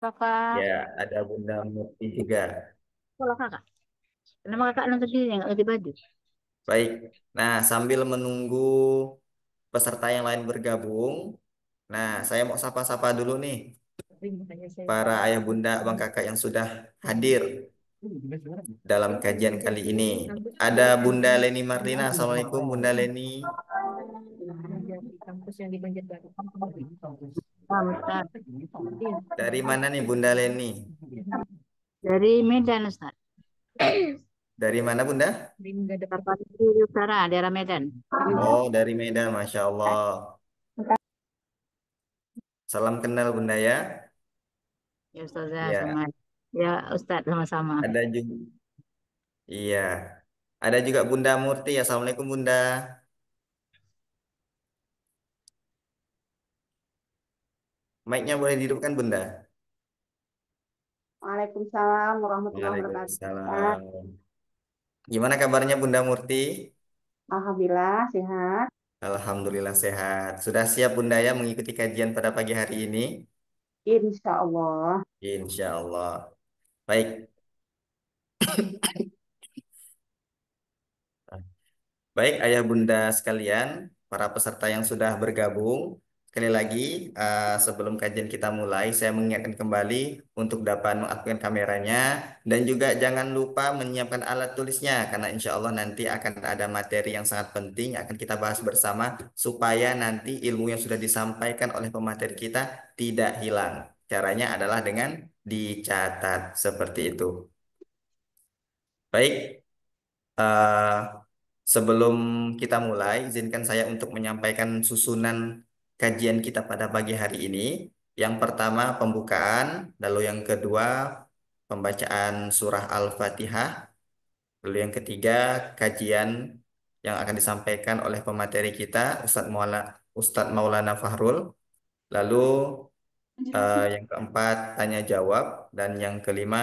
Kakak, Ya, ada Bunda Murti juga. kalau kakak, nama kakak nonton sini nggak ganti baju. Baik. Nah, sambil menunggu peserta yang lain bergabung, nah saya mau sapa-sapa dulu nih para ayah bunda, abang kakak yang sudah hadir dalam kajian kali ini. Ada Bunda Leni Marlina. Assalamualaikum Bunda Leni. Di kampus yang di Banjarbaru. Ah, bentar. Dari mana nih Bunda Leni? Dari Medan, Ustaz. Dari mana Bunda? Tapanuli Utara, daerah Medan. Oh, dari Medan, Masya Allah. Salam kenal Bunda ya. Ya, Ustazah, sama. Ya, Ya, Ustaz, sama-sama. ada juga. Iya. Ada juga Bunda Murti. Assalamualaikum Bunda. Mic-nya boleh dihidupkan Bunda. Waalaikumsalam warahmatullahi wabarakatuh. Waalaikumsalam. Gimana kabarnya Bunda Murti? Alhamdulillah sehat. Alhamdulillah sehat. Sudah siap Bunda ya mengikuti kajian pada pagi hari ini? Insya Allah. Insya Allah. Baik. Baik, ayah bunda sekalian, para peserta yang sudah bergabung, sekali lagi sebelum kajian kita mulai, saya mengingatkan kembali untuk dapat mengaktifkan kameranya dan juga jangan lupa menyiapkan alat tulisnya karena insya Allah nanti akan ada materi yang sangat penting yang akan kita bahas bersama supaya nanti ilmu yang sudah disampaikan oleh pemateri kita tidak hilang. Caranya adalah dengan dicatat seperti itu. Baik. Eh, Sebelum kita mulai, izinkan saya untuk menyampaikan susunan kajian kita pada pagi hari ini. Yang pertama pembukaan, lalu yang kedua pembacaan surah Al-Fatihah, lalu yang ketiga kajian yang akan disampaikan oleh pemateri kita Ustadz Maulana Fahrul, lalu yang keempat tanya jawab dan yang kelima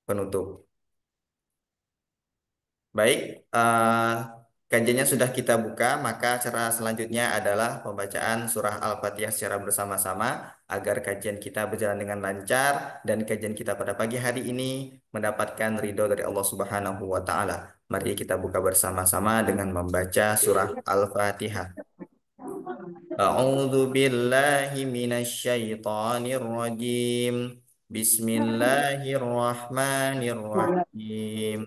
penutup. Baik, kajiannya sudah kita buka, maka cara selanjutnya adalah pembacaan surah Al-Fatihah secara bersama-sama agar kajian kita berjalan dengan lancar dan kajian kita pada pagi hari ini mendapatkan ridho dari Allah Subhanahu wa taala. Mari kita buka bersama-sama dengan membaca surah Al-Fatihah. أعوذ بالله من الشيطان الرجيم بسم الله الرحمن الرحيم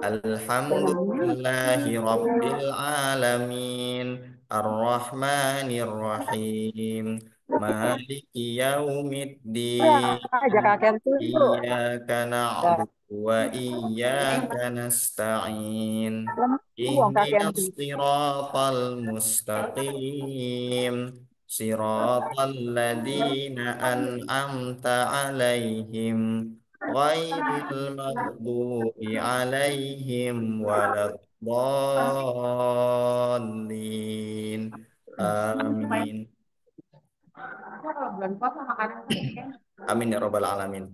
الحمد لله رب العالمين الرحمن الرحيم مالك يوم Ajak الدين kakek dulu. إياك نعبد وإياك نستعين Buang اهدنا kakek. الصراط المستقيم صراط الذين أنعمت عليهم غير المغضوب عليهم ولا الضالين آمين Bulan puasa makanan Amin ya Rabbal Alamin.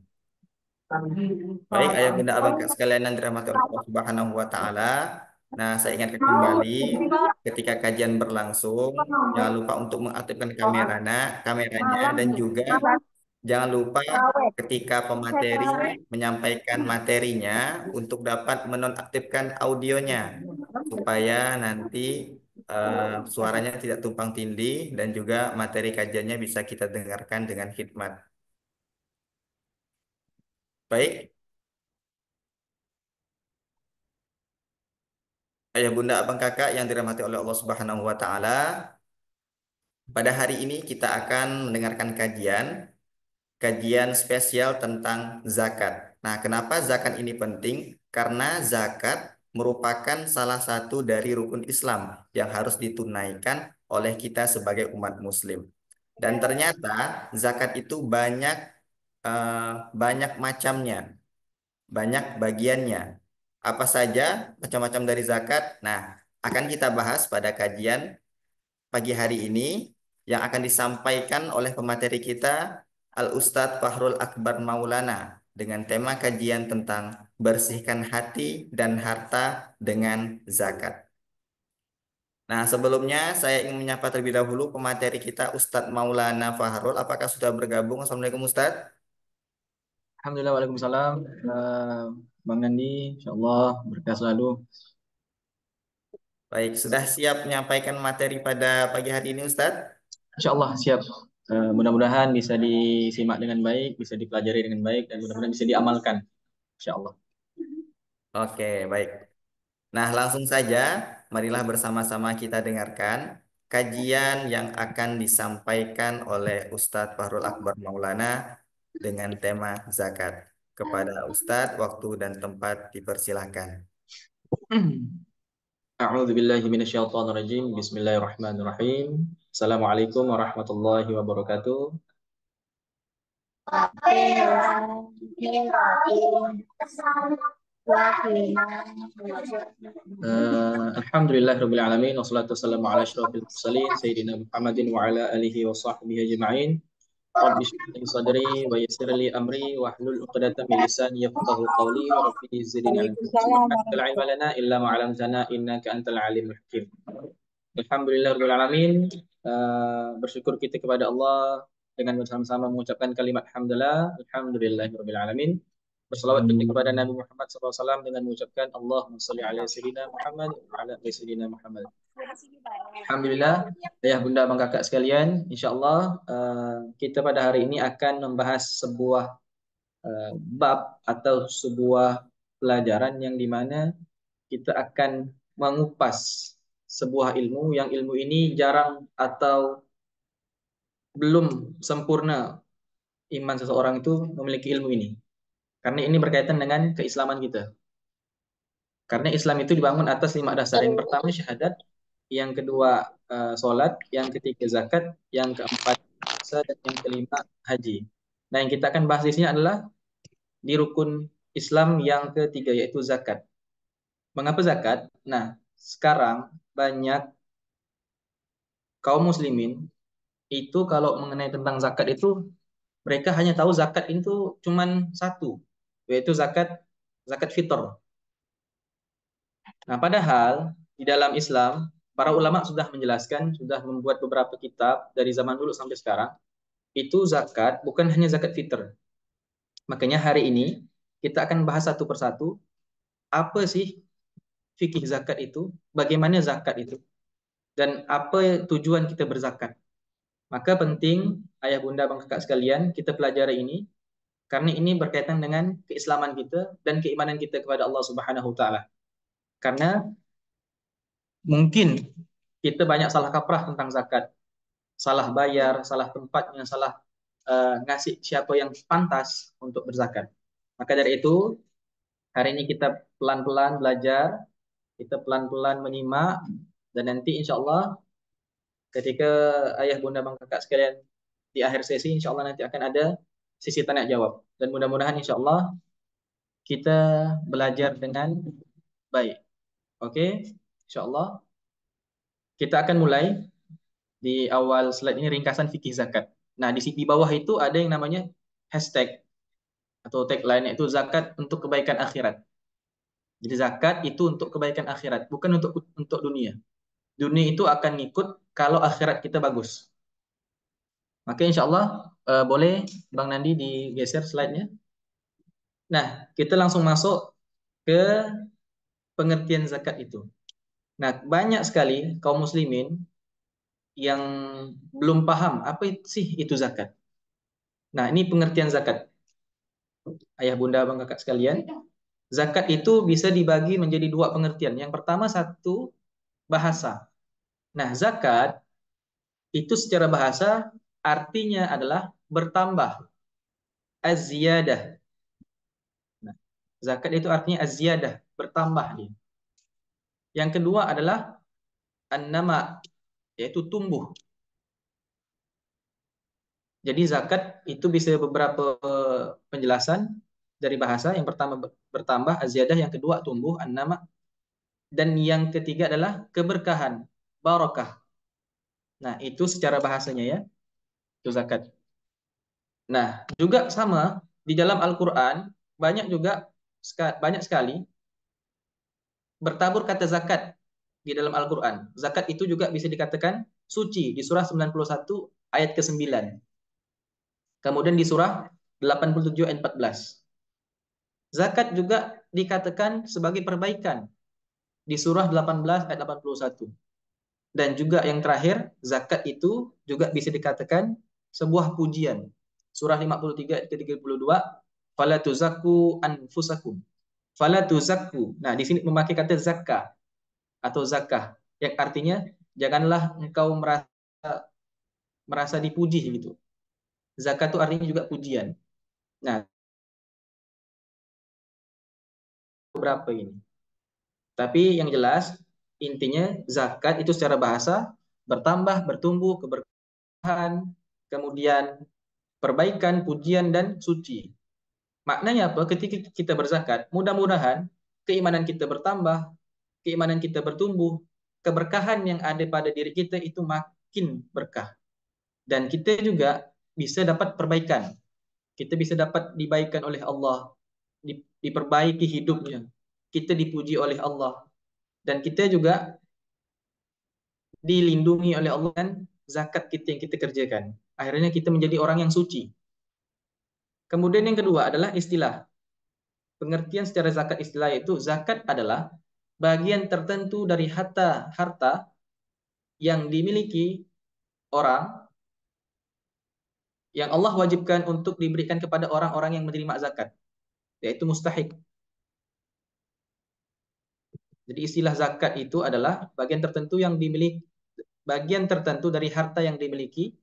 Baik, ayah bunda abang Kak sekalian yang dirahmati oleh Allah Subhanahu wa taala. Nah, saya ingatkan kembali ketika kajian berlangsung, jangan lupa untuk mengaktifkan kameranya dan juga jangan lupa ketika pemateri menyampaikan materinya untuk dapat menonaktifkan audionya supaya nanti suaranya tidak tumpang tindih dan juga materi kajiannya bisa kita dengarkan dengan hikmat. Baik, ayah bunda abang kakak yang dirahmati oleh Allah Subhanahu wa taala, pada hari ini kita akan mendengarkan kajian spesial tentang zakat. Nah, kenapa zakat ini penting? Karena zakat merupakan salah satu dari rukun Islam yang harus ditunaikan oleh kita sebagai umat muslim. Dan ternyata zakat itu eh, banyak macamnya, banyak bagiannya. Apa saja macam-macam dari zakat? Nah, akan kita bahas pada kajian pagi hari ini yang akan disampaikan oleh pemateri kita Al-Ustadz Fahrul Akbar Maulana dengan tema kajian tentang bersihkan hati dan harta dengan zakat. Nah, sebelumnya saya ingin menyapa terlebih dahulu pemateri kita Ustadz Maulana Fahrul. Apakah sudah bergabung? Assalamualaikum Ustadz. Alhamdulillah, waalaikumsalam. Bang Nandi, insyaallah berkah selalu. Baik, sudah siap menyampaikan materi pada pagi hari ini, Ustadz? Insyaallah siap. Mudah-mudahan bisa disimak dengan baik, bisa dipelajari dengan baik, dan mudah-mudahan bisa diamalkan. Insyaallah. Oke, baik. Nah, langsung saja, marilah bersama-sama kita dengarkan kajian yang akan disampaikan oleh Ustadz Fahrul Akbar Maulana dengan tema zakat. Kepada Ustadz, waktu dan tempat dipersilahkan. A'udzu billahi minasyaitonir rajim. Bismillahirrahmanirrahim. Assalamualaikum warahmatullahi wabarakatuh. Alhamdulillahirabbil alamin wassalatu wassalamu ala asyrofil mursalin sayyidina Muhammadin wa ala alihi wa sahbihi ajma'in. Rabbi shrah li sadri wa yassir li amri wa hlul 'uqdatam min lisani yafqahu qawli wa rabbi zidni ilma. Subhanaka la ilma lana illa ma 'allamtana innaka antal alimul hakim. Alhamdulillahirabbil alamin. Bersyukur kita kepada Allah dengan bersama-sama mengucapkan kalimat hamdalah, alhamdulillahirabbil alamin. Berselawat kita kepada Nabi Muhammad SAW dengan mengucapkan Allahumma sholli ala sayyidina Muhammad wa ala ali sayyidina Muhammad. Alhamdulillah, ayah bunda abang kakak sekalian, insyaallah kita pada hari ini akan membahas sebuah bab atau sebuah pelajaran yang dimana kita akan mengupas sebuah ilmu yang ilmu ini jarang atau belum sempurna iman seseorang itu memiliki ilmu ini. Karena ini berkaitan dengan keislaman kita. Karena Islam itu dibangun atas 5 dasar. Yang pertama syahadat, yang kedua sholat, yang ketiga zakat, yang keempat puasa, dan yang kelima haji. Nah, yang kita akan bahas di sini adalah di rukun Islam yang ketiga, yaitu zakat. Mengapa zakat? Nah, sekarang banyak kaum muslimin itu kalau mengenai tentang zakat itu mereka hanya tahu zakat itu cuman satu, yaitu zakat fitrah. Nah, padahal di dalam Islam para ulama sudah menjelaskan, sudah membuat beberapa kitab dari zaman dulu sampai sekarang. Itu zakat bukan hanya zakat fitr. Makanya hari ini kita akan bahas satu persatu apa sih fikih zakat itu, bagaimana zakat itu, dan apa tujuan kita berzakat. Maka penting ayah bunda bang kakak sekalian kita pelajari ini karena ini berkaitan dengan keislaman kita dan keimanan kita kepada Allah Subhanahu wa taala. Karena mungkin kita banyak salah kaprah tentang zakat. Salah bayar, salah tempatnya, salah ngasih siapa yang pantas untuk berzakat. Maka dari itu, hari ini kita pelan-pelan belajar, kita pelan-pelan menyimak, dan nanti insya Allah ketika ayah bunda bang kakak sekalian di akhir sesi, insya Allah nanti akan ada sesi tanya jawab. Dan mudah-mudahan insya Allah kita belajar dengan baik. Oke, insya Allah kita akan mulai di awal slide ini ringkasan fikih zakat. Nah, di bawah itu ada yang namanya hashtag atau tagline, yaitu zakat untuk kebaikan akhirat. Jadi zakat itu untuk kebaikan akhirat, bukan untuk dunia. Dunia itu akan ngikut kalau akhirat kita bagus. Maka insya Allah boleh Bang Nandi digeser slide-nya. Nah, kita langsung masuk ke pengertian zakat itu. Nah, banyak sekali kaum muslimin yang belum paham apa sih itu zakat. Nah, ini pengertian zakat. Ayah bunda abang kakak sekalian, zakat itu bisa dibagi menjadi 2 pengertian. Yang pertama satu bahasa. Nah, zakat itu secara bahasa artinya adalah bertambah, az-ziyadah. Nah, zakat itu artinya az-ziyadah, bertambah dia. Yang kedua adalah an-nama, yaitu tumbuh. Jadi zakat itu bisa beberapa penjelasan dari bahasa. Yang pertama bertambah, az-ziyadah, yang kedua tumbuh, an-nama, dan yang ketiga adalah keberkahan, barakah. Nah, itu secara bahasanya ya, itu zakat. Nah, juga sama di dalam Al-Qur'an banyak sekali bertabur kata zakat di dalam Al-Qur'an. Zakat itu juga bisa dikatakan suci di surah 91 ayat ke-9. Kemudian di surah 87 ayat 14. Zakat juga dikatakan sebagai perbaikan di surah 18 ayat 81. Dan juga yang terakhir, zakat itu juga bisa dikatakan sebuah pujian. Surah 53 ayat ke-32, fala tuzakku anfusakum. Fala tuzakku. Nah, di sini memakai kata zakah atau zakah yang artinya janganlah engkau merasa dipuji gitu. Zakat itu artinya juga pujian. Nah, berapa ini? Tapi yang jelas intinya zakat itu secara bahasa bertambah, bertumbuh, keberkahan, kemudian perbaikan, pujian, dan suci. Maknanya apa? Ketika kita berzakat, mudah-mudahan keimanan kita bertambah, keimanan kita bertumbuh, keberkahan yang ada pada diri kita itu makin berkah. Dan kita juga bisa dapat perbaikan. Kita bisa dapat dibaikan oleh Allah, diperbaiki hidupnya. Kita dipuji oleh Allah. Dan kita juga dilindungi oleh Allah dan zakat kita yang kita kerjakan. Akhirnya kita menjadi orang yang suci. Kemudian yang kedua adalah istilah. Pengertian secara zakat istilah itu zakat adalah bagian tertentu dari harta yang dimiliki orang yang Allah wajibkan untuk diberikan kepada orang-orang yang menerima zakat, yaitu mustahik. Jadi istilah zakat itu adalah bagian tertentu dari harta yang dimiliki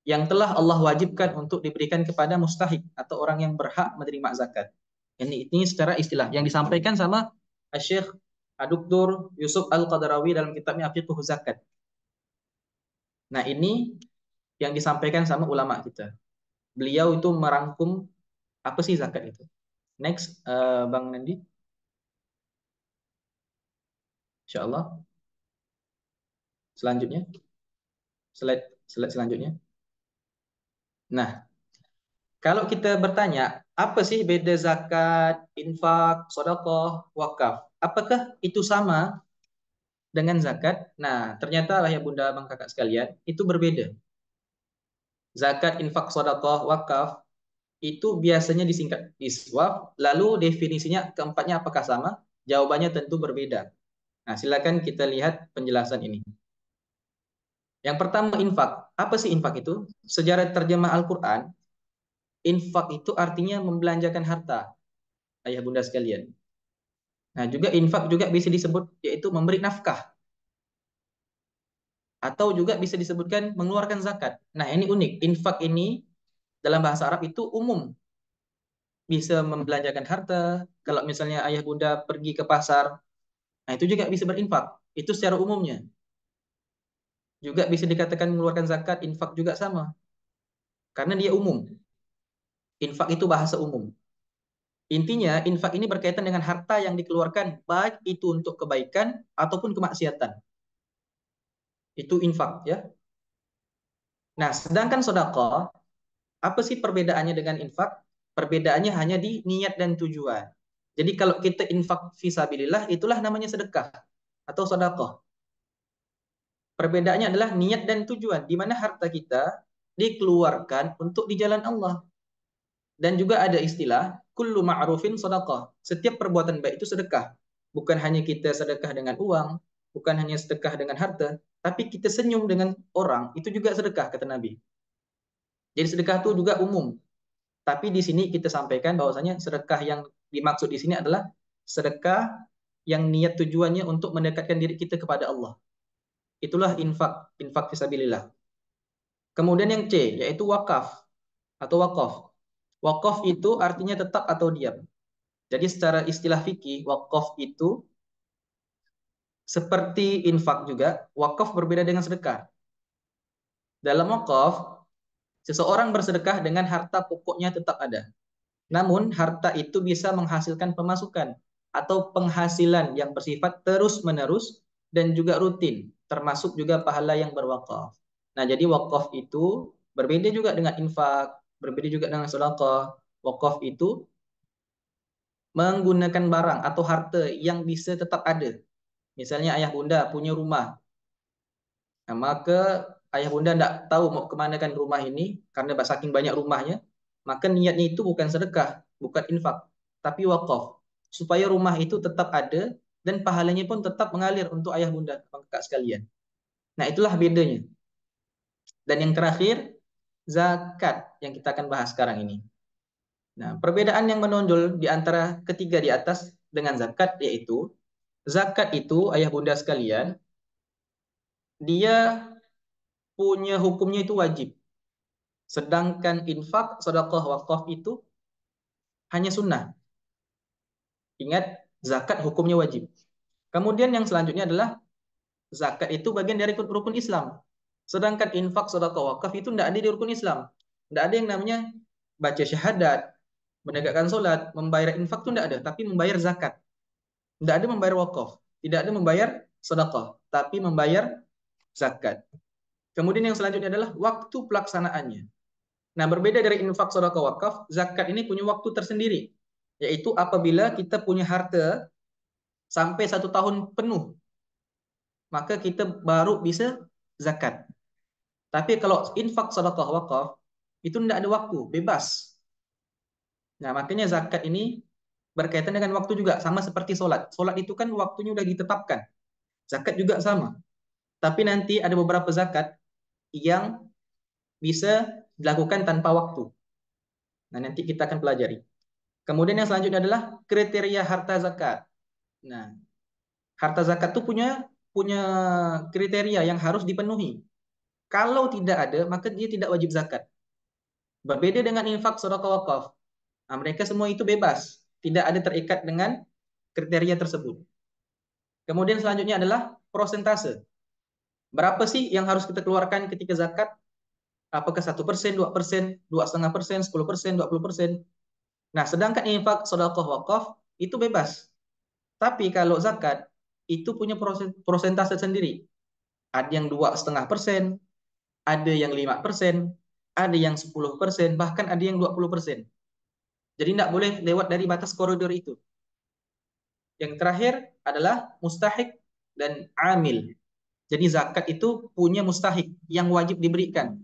yang telah Allah wajibkan untuk diberikan kepada mustahik atau orang yang berhak menerima zakat. Ini secara istilah yang disampaikan sama Syekh Dr. Yusuf Al-Qadarawi dalam kitabnya Fiqh Zakat. Nah, ini yang disampaikan sama ulama kita. Beliau itu merangkum apa sih zakat itu. Next, Bang Nandi. Insyaallah. Selanjutnya. Slide selanjutnya. Nah, kalau kita bertanya, apa sih beda zakat, infak, sedekah, wakaf? Apakah itu sama dengan zakat? Nah, ternyata ayah bunda bang kakak sekalian, itu berbeda. Zakat, infak, sedekah, wakaf itu biasanya disingkat iswaf, lalu definisinya keempatnya apakah sama? Jawabannya tentu berbeda. Nah, silakan kita lihat penjelasan ini. Yang pertama infak. Apa sih infak itu? Sejarah terjemah Al-Quran, infak itu artinya membelanjakan harta, ayah bunda sekalian. Nah, juga infak juga bisa disebut yaitu memberi nafkah. Atau juga bisa disebutkan mengeluarkan zakat. Nah, ini unik. Infak ini dalam bahasa Arab itu umum. Bisa membelanjakan harta. Kalau misalnya ayah bunda pergi ke pasar, nah itu juga bisa berinfak. Itu secara umumnya. Juga bisa dikatakan mengeluarkan zakat, infak juga sama. Karena dia umum. Infak itu bahasa umum. Intinya, infak ini berkaitan dengan harta yang dikeluarkan, baik itu untuk kebaikan ataupun kemaksiatan. Itu infak, ya. Nah, sedangkan sedekah, apa sih perbedaannya dengan infak? Perbedaannya hanya di niat dan tujuan. Jadi kalau kita infak fisabilillah, itulah namanya sedekah atau sedekah. Perbedaannya adalah niat dan tujuan, di mana harta kita dikeluarkan untuk di jalan Allah. Dan juga ada istilah kullu ma'rufin sedekah. Setiap perbuatan baik itu sedekah. Bukan hanya kita sedekah dengan uang, bukan hanya sedekah dengan harta, tapi kita senyum dengan orang, itu juga sedekah kata Nabi. Jadi sedekah itu juga umum. Tapi di sini kita sampaikan bahwasanya sedekah yang dimaksud di sini adalah sedekah yang niat tujuannya untuk mendekatkan diri kita kepada Allah. Itulah infak fisabilillah. Kemudian yang C, yaitu wakaf atau wakaf. Wakaf itu artinya tetap atau diam. Jadi secara istilah fikih, wakaf itu seperti infak juga, wakaf berbeda dengan sedekah. Dalam wakaf, seseorang bersedekah dengan harta pokoknya tetap ada. Namun, harta itu bisa menghasilkan pemasukan atau penghasilan yang bersifat terus-menerus dan juga rutin, termasuk juga pahala yang berwakaf. Nah, jadi wakaf itu berbeda juga dengan infak, berbeda juga dengan sedekah. Wakaf itu menggunakan barang atau harta yang bisa tetap ada. Misalnya ayah bunda punya rumah, nah, maka ayah bunda tidak tahu mau kemanakan rumah ini karena saking banyak rumahnya, maka niatnya itu bukan sedekah, bukan infak, tapi wakaf. Supaya rumah itu tetap ada dan pahalanya pun tetap mengalir untuk ayah bunda kakak sekalian. Nah, itulah bedanya. Dan yang terakhir, zakat yang kita akan bahas sekarang ini. Nah, perbedaan yang menonjol di antara ketiga di atas dengan zakat yaitu zakat itu ayah bunda sekalian, dia punya hukumnya itu wajib. Sedangkan infak, sedekah, wakaf itu hanya sunnah. Ingat, zakat hukumnya wajib. Kemudian yang selanjutnya adalah zakat itu bagian dari rukun Islam. Sedangkan infak, sedekah, wakaf itu tidak ada di rukun Islam. Tidak ada yang namanya baca syahadat, menegakkan solat, membayar infak itu tidak ada, tapi membayar zakat. Tidak ada membayar wakaf, tidak ada membayar sedekah, tapi membayar zakat. Kemudian yang selanjutnya adalah waktu pelaksanaannya. Nah, berbeda dari infak, sedekah, wakaf, zakat ini punya waktu tersendiri, yaitu apabila kita punya harta sampai 1 tahun penuh, maka kita baru bisa zakat. Tapi kalau infak, sedekah, wakaf, itu tidak ada waktu, bebas. Nah, makanya zakat ini berkaitan dengan waktu juga, sama seperti solat. Solat itu kan waktunya sudah ditetapkan. Zakat juga sama. Tapi nanti ada beberapa zakat yang bisa dilakukan tanpa waktu. Nah, nanti kita akan pelajari. Kemudian yang selanjutnya adalah kriteria harta zakat. Nah, harta zakat itu punya kriteria yang harus dipenuhi. Kalau tidak ada, maka dia tidak wajib zakat. Berbeda dengan infak, sedekah, wakaf. Nah, mereka semua itu bebas, tidak ada terikat dengan kriteria tersebut. Kemudian selanjutnya adalah prosentase. Berapa sih yang harus kita keluarkan ketika zakat? Apakah 1%, 2%, 2,5%, 10%, 20%? Nah, sedangkan infak, sedekah, wakaf itu bebas. Tapi kalau zakat itu punya prosentase sendiri. Ada yang 2,5%, ada yang 5%, ada yang 10%, bahkan ada yang 20%. Jadi tidak boleh lewat dari batas koridor itu. Yang terakhir adalah mustahik dan amil. Jadi zakat itu punya mustahik yang wajib diberikan.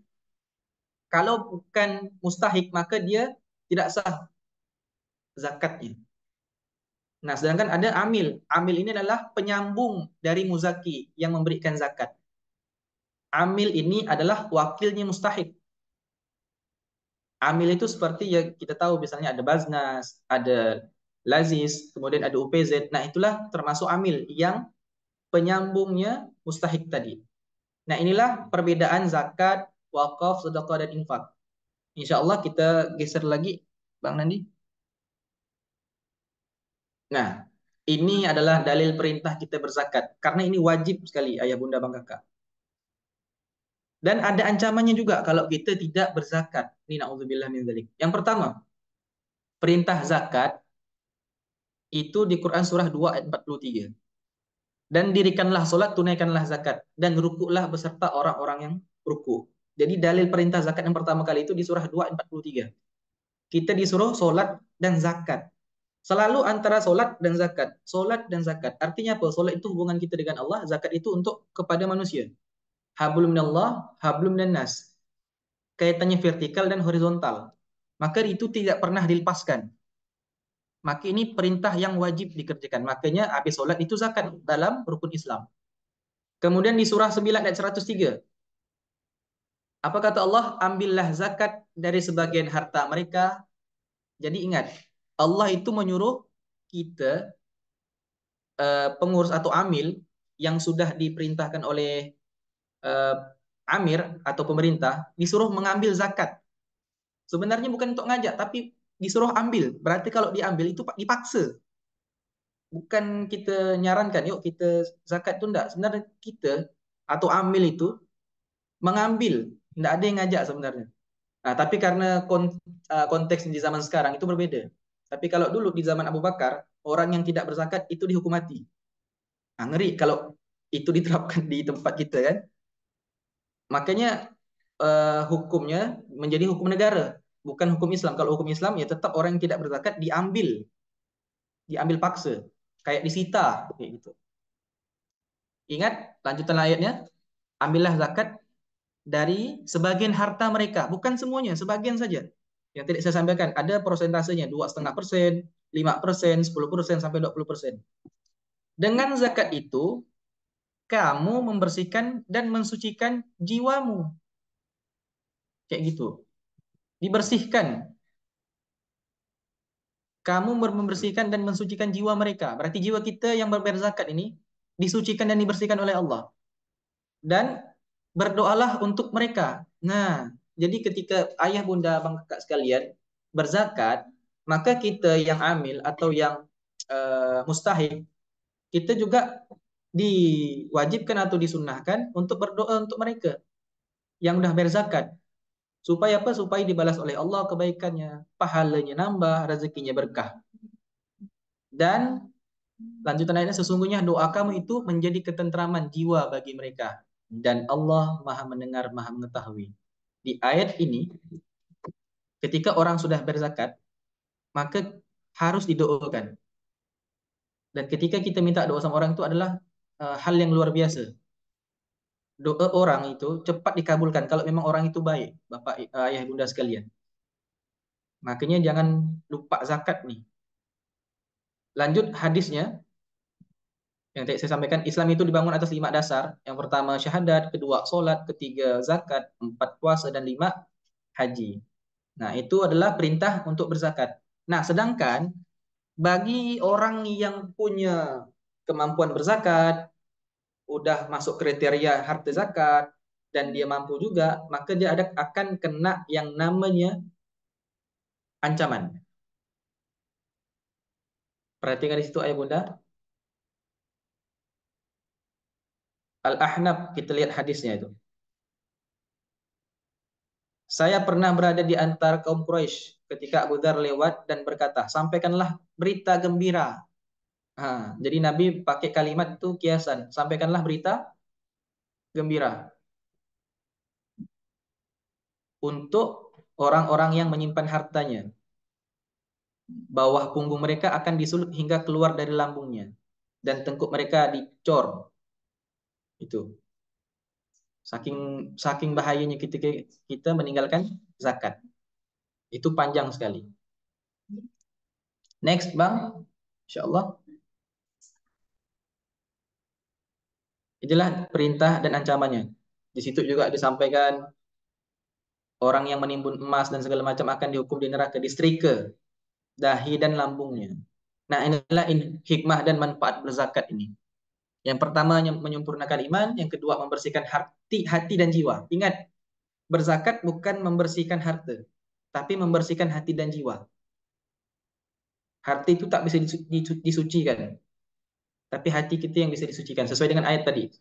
Kalau bukan mustahik, maka dia tidak sah zakatnya. Nah, sedangkan ada amil. Amil ini adalah penyambung dari muzaki yang memberikan zakat. Amil ini adalah wakilnya mustahik. Amil itu seperti ya kita tahu misalnya ada Baznas, ada Lazis, kemudian ada UPZ. Nah, itulah termasuk amil yang penyambungnya mustahik tadi. Nah, inilah perbedaan zakat, wakaf, sedekah, dan infak. Insya Allah kita geser lagi, Bang Nandi. Nah, ini adalah dalil perintah kita berzakat. Karena ini wajib sekali, ayah bunda bang kakak. Dan ada ancamannya juga kalau kita tidak berzakat. Ini na'udzubillah min dzalik. Yang pertama, perintah zakat itu di Quran surah 2 ayat 43. Dan dirikanlah solat, tunaikanlah zakat. Dan rukuklah beserta orang-orang yang ruku. Jadi dalil perintah zakat yang pertama kali itu di surah 2 ayat 43. Kita disuruh solat dan zakat. Selalu antara solat dan zakat. Solat dan zakat. Artinya apa? Solat itu hubungan kita dengan Allah. Zakat itu untuk kepada manusia. Hablum minallah, hablum minannas. Kaitannya vertikal dan horizontal. Maka itu tidak pernah dilepaskan. Maka ini perintah yang wajib dikerjakan. Makanya habis solat itu zakat dalam rukun Islam. Kemudian di surah 9 ayat 103. Apa kata Allah? Ambillah zakat dari sebagian harta mereka. Jadi ingat, Allah itu menyuruh kita pengurus atau amil yang sudah diperintahkan oleh amir atau pemerintah disuruh mengambil zakat. Sebenarnya bukan untuk ngajak, tapi disuruh ambil. Berarti kalau diambil itu dipaksa. Bukan kita nyarankan, yuk kita zakat itu enggak. Sebenarnya kita atau amil itu mengambil. Enggak ada yang ngajak sebenarnya. Nah, tapi karena konteks di zaman sekarang itu berbeda. Tapi kalau dulu di zaman Abu Bakar, orang yang tidak berzakat itu dihukum mati. Nah, ngeri kalau itu diterapkan di tempat kita kan. Makanya hukumnya menjadi hukum negara, bukan hukum Islam. Kalau hukum Islam ya tetap orang yang tidak berzakat diambil paksa, kayak disita kayak gitu. Ingat lanjutan ayatnya, ambillah zakat dari sebagian harta mereka, bukan semuanya, sebagian saja. Yang tidak saya sampaikan, ada persentasenya 2,5%, 5%, 10%, sampai 20%. Dengan zakat itu, kamu membersihkan dan mensucikan jiwamu. Kayak gitu. Dibersihkan. Kamu membersihkan dan mensucikan jiwa mereka. Berarti jiwa kita yang berbayar zakat ini disucikan dan dibersihkan oleh Allah. Dan berdoalah untuk mereka. Nah, jadi ketika ayah, bunda, abang, kakak sekalian berzakat, maka kita yang amil atau yang mustahik, kita juga diwajibkan atau disunnahkan untuk berdoa untuk mereka yang udah bayar zakat. Supaya apa? Supaya dibalas oleh Allah kebaikannya, pahalanya nambah, rezekinya berkah. Dan lanjutan ayatnya, sesungguhnya doa kamu itu menjadi ketentraman jiwa bagi mereka. Dan Allah maha mendengar, maha mengetahui. Di ayat ini, ketika orang sudah berzakat, maka harus didoakan. Dan ketika kita minta doa sama orang itu adalah hal yang luar biasa. Doa orang itu cepat dikabulkan kalau memang orang itu baik, Bapak, ayah, bunda sekalian. Makanya jangan lupa zakat nih. Lanjut hadisnya, yang tadi saya sampaikan, Islam itu dibangun atas 5 dasar. Yang pertama syahadat, kedua sholat, ketiga zakat, 4 puasa, dan 5 haji. Nah, itu adalah perintah untuk berzakat. Nah, sedangkan bagi orang yang punya kemampuan berzakat, udah masuk kriteria harta zakat, dan dia mampu juga, maka dia akan kena yang namanya ancaman. Perhatikan di situ ayah bunda. Al-Ahnaf, kita lihat hadisnya itu. Saya pernah berada di antara kaum Quraisy ketika Abu Dzar lewat dan berkata, sampaikanlah berita gembira. Jadi Nabi pakai kalimat itu kiasan, sampaikanlah berita gembira untuk orang-orang yang menyimpan hartanya. Bawah punggung mereka akan disulut hingga keluar dari lambungnya, dan tengkuk mereka dicor. Itu. Saking bahayanya kita meninggalkan zakat. Itu panjang sekali. Next, Bang. Insyaallah. Itulah perintah dan ancamannya. Di situ juga disampaikan orang yang menimbun emas dan segala macam akan dihukum di neraka, distrike dahi dan lambungnya. Nah, inilah hikmah dan manfaat berzakat ini. Yang pertama menyempurnakan iman, yang kedua membersihkan hati dan jiwa. Ingat, berzakat bukan membersihkan harta, tapi membersihkan hati dan jiwa. Harta itu tak bisa disucikan, tapi hati kita yang bisa disucikan sesuai dengan ayat tadi.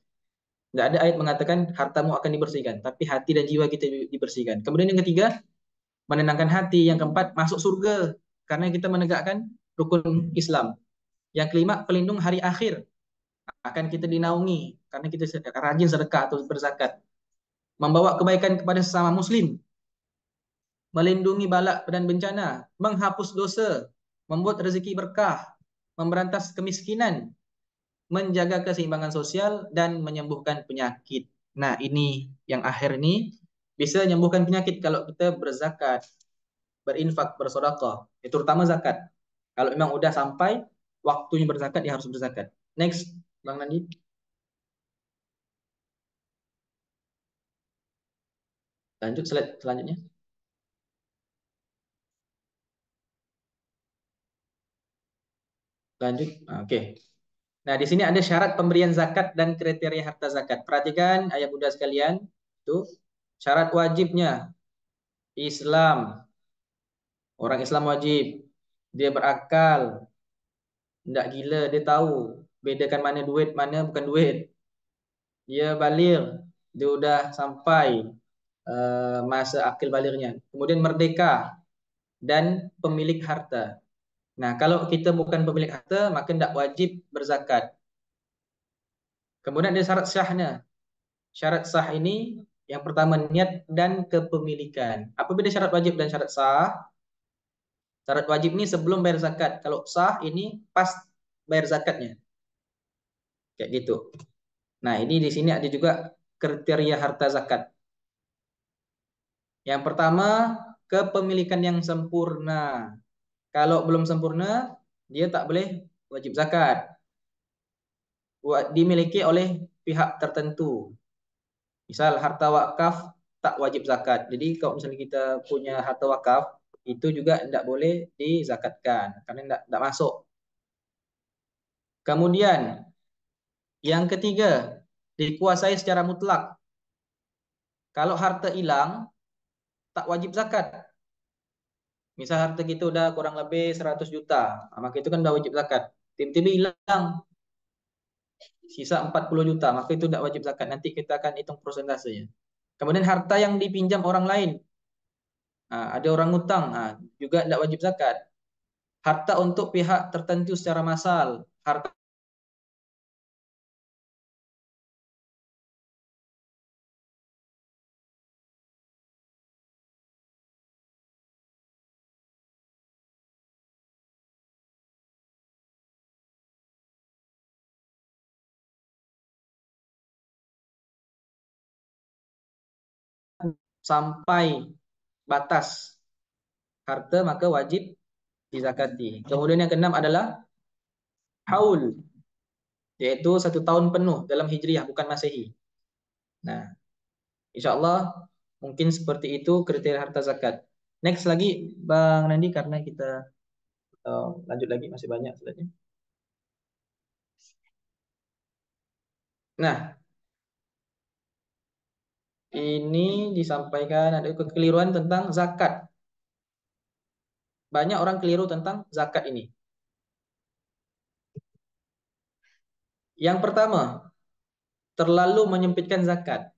Nggak ada ayat mengatakan hartamu akan dibersihkan, tapi hati dan jiwa kita dibersihkan. Kemudian yang ketiga, menenangkan hati. Yang keempat, masuk surga karena kita menegakkan rukun Islam. Yang kelima, pelindung hari akhir. Akan kita dinaungi karena kita rajin sedekah atau berzakat. Membawa kebaikan kepada sesama muslim. Melindungi bala dan bencana. Menghapus dosa. Membuat rezeki berkah. Memberantas kemiskinan. Menjaga keseimbangan sosial dan menyembuhkan penyakit. Nah, ini yang akhir ini bisa menyembuhkan penyakit kalau kita berzakat, berinfak, bersedekah. Itu terutama zakat. Kalau memang udah sampai waktunya berzakat, dia harus berzakat. Next, Bang Nandi. Lanjut slide selanjutnya. Lanjut. Oke. Nah, di sini ada syarat pemberian zakat dan kriteria harta zakat. Perhatikan ayah bunda sekalian, itu syarat wajibnya Islam. Orang Islam wajib, dia berakal, tidak gila, dia tahu bedakan mana duit, mana bukan duit. Dia baligh, dia udah sampai masa akil balighnya. Kemudian merdeka dan pemilik harta. Nah, kalau kita bukan pemilik harta, maka tidak wajib berzakat. Kemudian ada syarat sahnya. Syarat sah ini yang pertama niat dan kepemilikan. Apa beda syarat wajib dan syarat sah? Syarat wajib ini sebelum bayar zakat. Kalau sah ini pas bayar zakatnya. Kayak gitu. Nah, ini di sini ada juga kriteria harta zakat. Yang pertama, kepemilikan yang sempurna. Kalau belum sempurna, dia tak boleh wajib zakat. Dimiliki oleh pihak tertentu. Misal harta wakaf tak wajib zakat. Jadi kalau misalnya kita punya harta wakaf, itu juga tidak boleh dizakatkan karena tidak masuk. Kemudian yang ketiga, dikuasai secara mutlak. Kalau harta hilang, tak wajib zakat. Misal harta kita udah kurang lebih 100 juta, maka itu kan udah wajib zakat. Tiba-tiba hilang, sisa 40 juta, maka itu tidak wajib zakat. Nanti kita akan hitung persentasenya. Kemudian harta yang dipinjam orang lain, ada orang ngutang, juga tidak wajib zakat. Harta untuk pihak tertentu secara massal, harta sampai batas harta maka wajib dizakati. Kemudian yang keenam adalah haul, yaitu 1 tahun penuh dalam hijriah bukan masehi. Nah, insya Allah mungkin seperti itu kriteria harta zakat. Next lagi Bang Nandi karena kita lanjut lagi masih banyak sebenarnya. Nah, ini disampaikan ada kekeliruan tentang zakat. Banyak orang keliru tentang zakat ini. Yang pertama, terlalu menyempitkan zakat.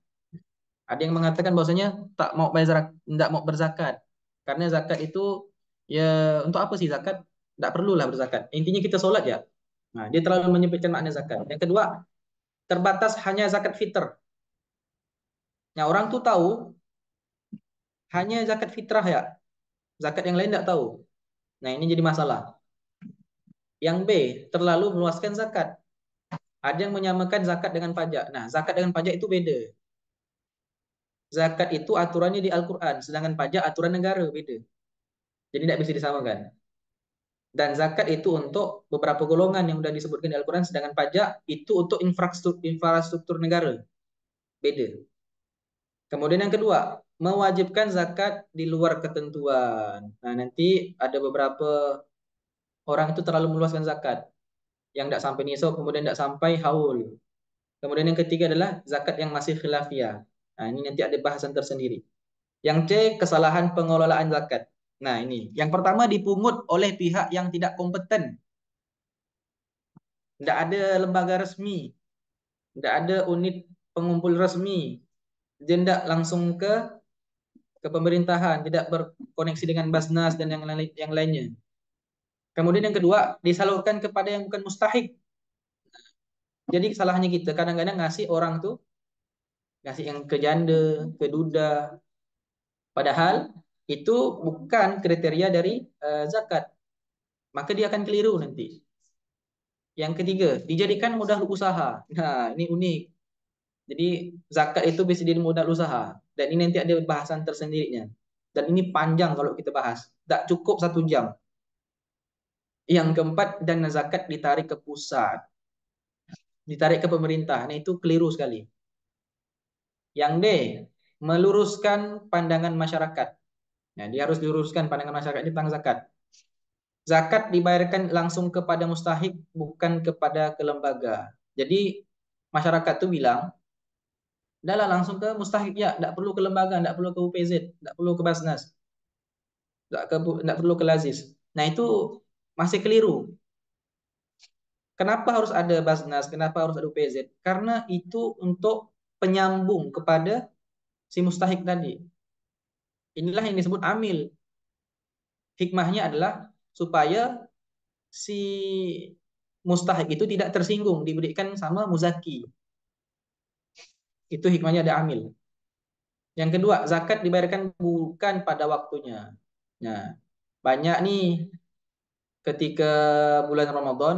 Ada yang mengatakan bahwasanya tidak mau berzakat karena zakat itu ya untuk apa sih zakat? Tidak perlulah berzakat. Intinya kita sholat ya. Nah, dia terlalu menyempitkan makna zakat. Yang kedua, terbatas hanya zakat fitr. Nah, orang tuh tahu hanya zakat fitrah ya. Zakat yang lain tidak tahu. Nah, ini jadi masalah. Yang B, terlalu meluaskan zakat. Ada yang menyamakan zakat dengan pajak. Nah, zakat dengan pajak itu beda. Zakat itu aturannya di Al-Quran, sedangkan pajak aturan negara beda. Jadi tidak bisa disamakan. Dan zakat itu untuk beberapa golongan yang sudah disebutkan di Al-Quran, sedangkan pajak itu untuk infrastruktur negara. Beda. Kemudian yang kedua, mewajibkan zakat di luar ketentuan. Nah, nanti ada beberapa orang itu terlalu meluaskan zakat. Yang tidak sampai nisab, kemudian tidak sampai haul. Kemudian yang ketiga adalah zakat yang masih khilafiyah. Nah, ini nanti ada bahasan tersendiri. Yang C, kesalahan pengelolaan zakat. Nah, ini. Yang pertama dipungut oleh pihak yang tidak kompeten. Tidak ada lembaga resmi. Tidak ada unit pengumpul resmi. Dia tidak langsung ke pemerintahan, tidak berkoneksi dengan Basnas dan yang lainnya. Kemudian yang kedua, disalurkan kepada yang bukan mustahik. Jadi kesalahannya kita kadang-kadang ngasih orang tuh, ngasih yang ke janda, ke duda. Padahal itu bukan kriteria dari zakat. Maka dia akan keliru nanti. Yang ketiga, dijadikan modal usaha. Nah, ini unik. Jadi zakat itu bisa jadi modal usaha. Dan ini nanti ada bahasan tersendirinya. Dan ini panjang kalau kita bahas. Tak cukup 1 jam. Yang keempat, dana zakat ditarik ke pusat. Ditarik ke pemerintah. Nah, itu keliru sekali. Yang D, meluruskan pandangan masyarakat. Nah, dia harus diluruskan pandangan masyarakat tentang zakat. Zakat dibayarkan langsung kepada mustahik, bukan kepada ke lembaga. Jadi, masyarakat tuh bilang, udahlah langsung ke mustahik ya, tidak perlu ke lembaga, tidak perlu ke UPZ, tidak perlu ke Basnas, tidak perlu ke Lazis. Nah, itu masih keliru. Kenapa harus ada Basnas? Kenapa harus ada UPZ? Karena itu untuk penyambung kepada si mustahik tadi. Inilah yang disebut amil. Hikmahnya adalah supaya si mustahik itu tidak tersinggung, diberikan sama muzaki. Itu hikmahnya ada amil. Yang kedua, zakat dibayarkan bukan pada waktunya. Nah, banyak nih ketika bulan Ramadan,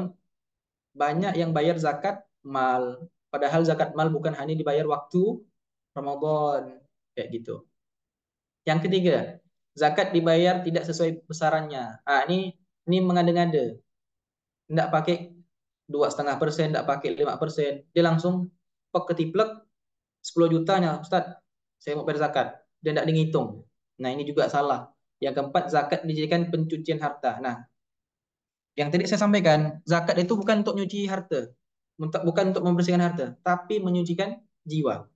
banyak yang bayar zakat mal. Padahal zakat mal bukan hanya dibayar waktu Ramadan. Kayak gitu. Yang ketiga, zakat dibayar tidak sesuai besarannya. Ini mengada-ngada, tidak pakai 2,5%, tidak pakai 5%, dia langsung pek ketiplek 10 jutanya, Ustaz, saya mau bayar zakat, dia tidak dihitung. Nah ini juga salah. Yang keempat, zakat dijadikan pencucian harta. Nah, yang tadi saya sampaikan, zakat itu bukan untuk nyuci harta, bukan untuk membersihkan harta, tapi menyucikan jiwa.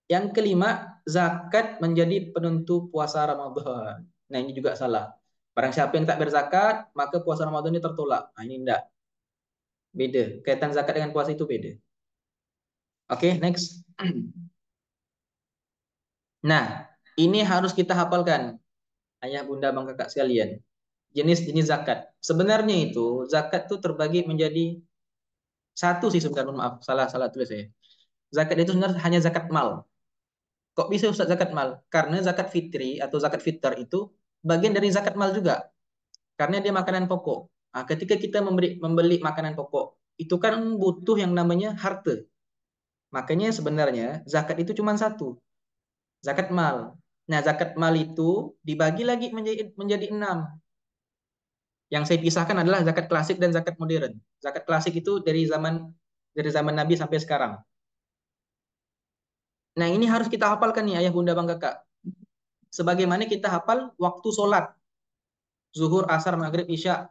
Yang kelima, zakat menjadi penentu puasa Ramadan. Nah, ini juga salah. Barang siapa yang tak berzakat, maka puasa Ramadan ini tertolak. Nah, ini enggak. Beda. Kaitan zakat dengan puasa itu beda. Oke, next. Nah, ini harus kita hafalkan. Ayah, bunda, bang, kakak sekalian. Jenis-jenis zakat. Sebenarnya itu, zakat itu terbagi menjadi satu sih sebenarnya. Maaf, salah tulis saya. Zakat itu sebenarnya hanya zakat mal. Kok bisa Ustaz zakat mal? Karena zakat fitri atau zakat fitar itu bagian dari zakat mal juga. Karena dia makanan pokok. Nah, ketika kita membeli makanan pokok, itu kan butuh yang namanya harta. Makanya sebenarnya zakat itu cuma satu, zakat mal. Nah, zakat mal itu dibagi lagi menjadi 6. Yang saya pisahkan adalah zakat klasik dan zakat modern. Zakat klasik itu dari zaman Nabi sampai sekarang. Nah, ini harus kita hafalkan nih ayah bunda bang kakak. Sebagaimana kita hafal waktu sholat, zuhur, asar, maghrib, isya,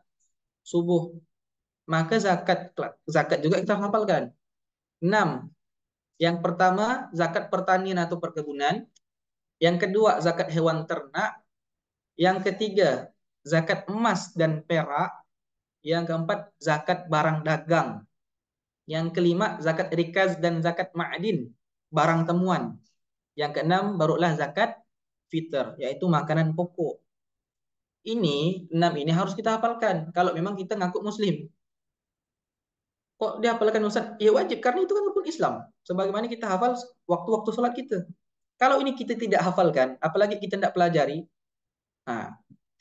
subuh. Maka zakat juga kita hafalkan. 6. Yang pertama, zakat pertanian atau perkebunan. Yang kedua, zakat hewan ternak. Yang ketiga, zakat emas dan perak. Yang keempat, zakat barang dagang. Yang kelima, zakat rikaz dan zakat ma'adin, barang temuan. Yang keenam, barulah zakat fitr, yaitu makanan pokok. Ini, 6 ini harus kita hafalkan kalau memang kita ngaku muslim. Kok dihafalkan Ustaz? Ya wajib, karena itu kan rukun Islam. Sebagaimana kita hafal waktu-waktu sholat kita. Kalau ini kita tidak hafalkan, apalagi kita tidak pelajari, nah,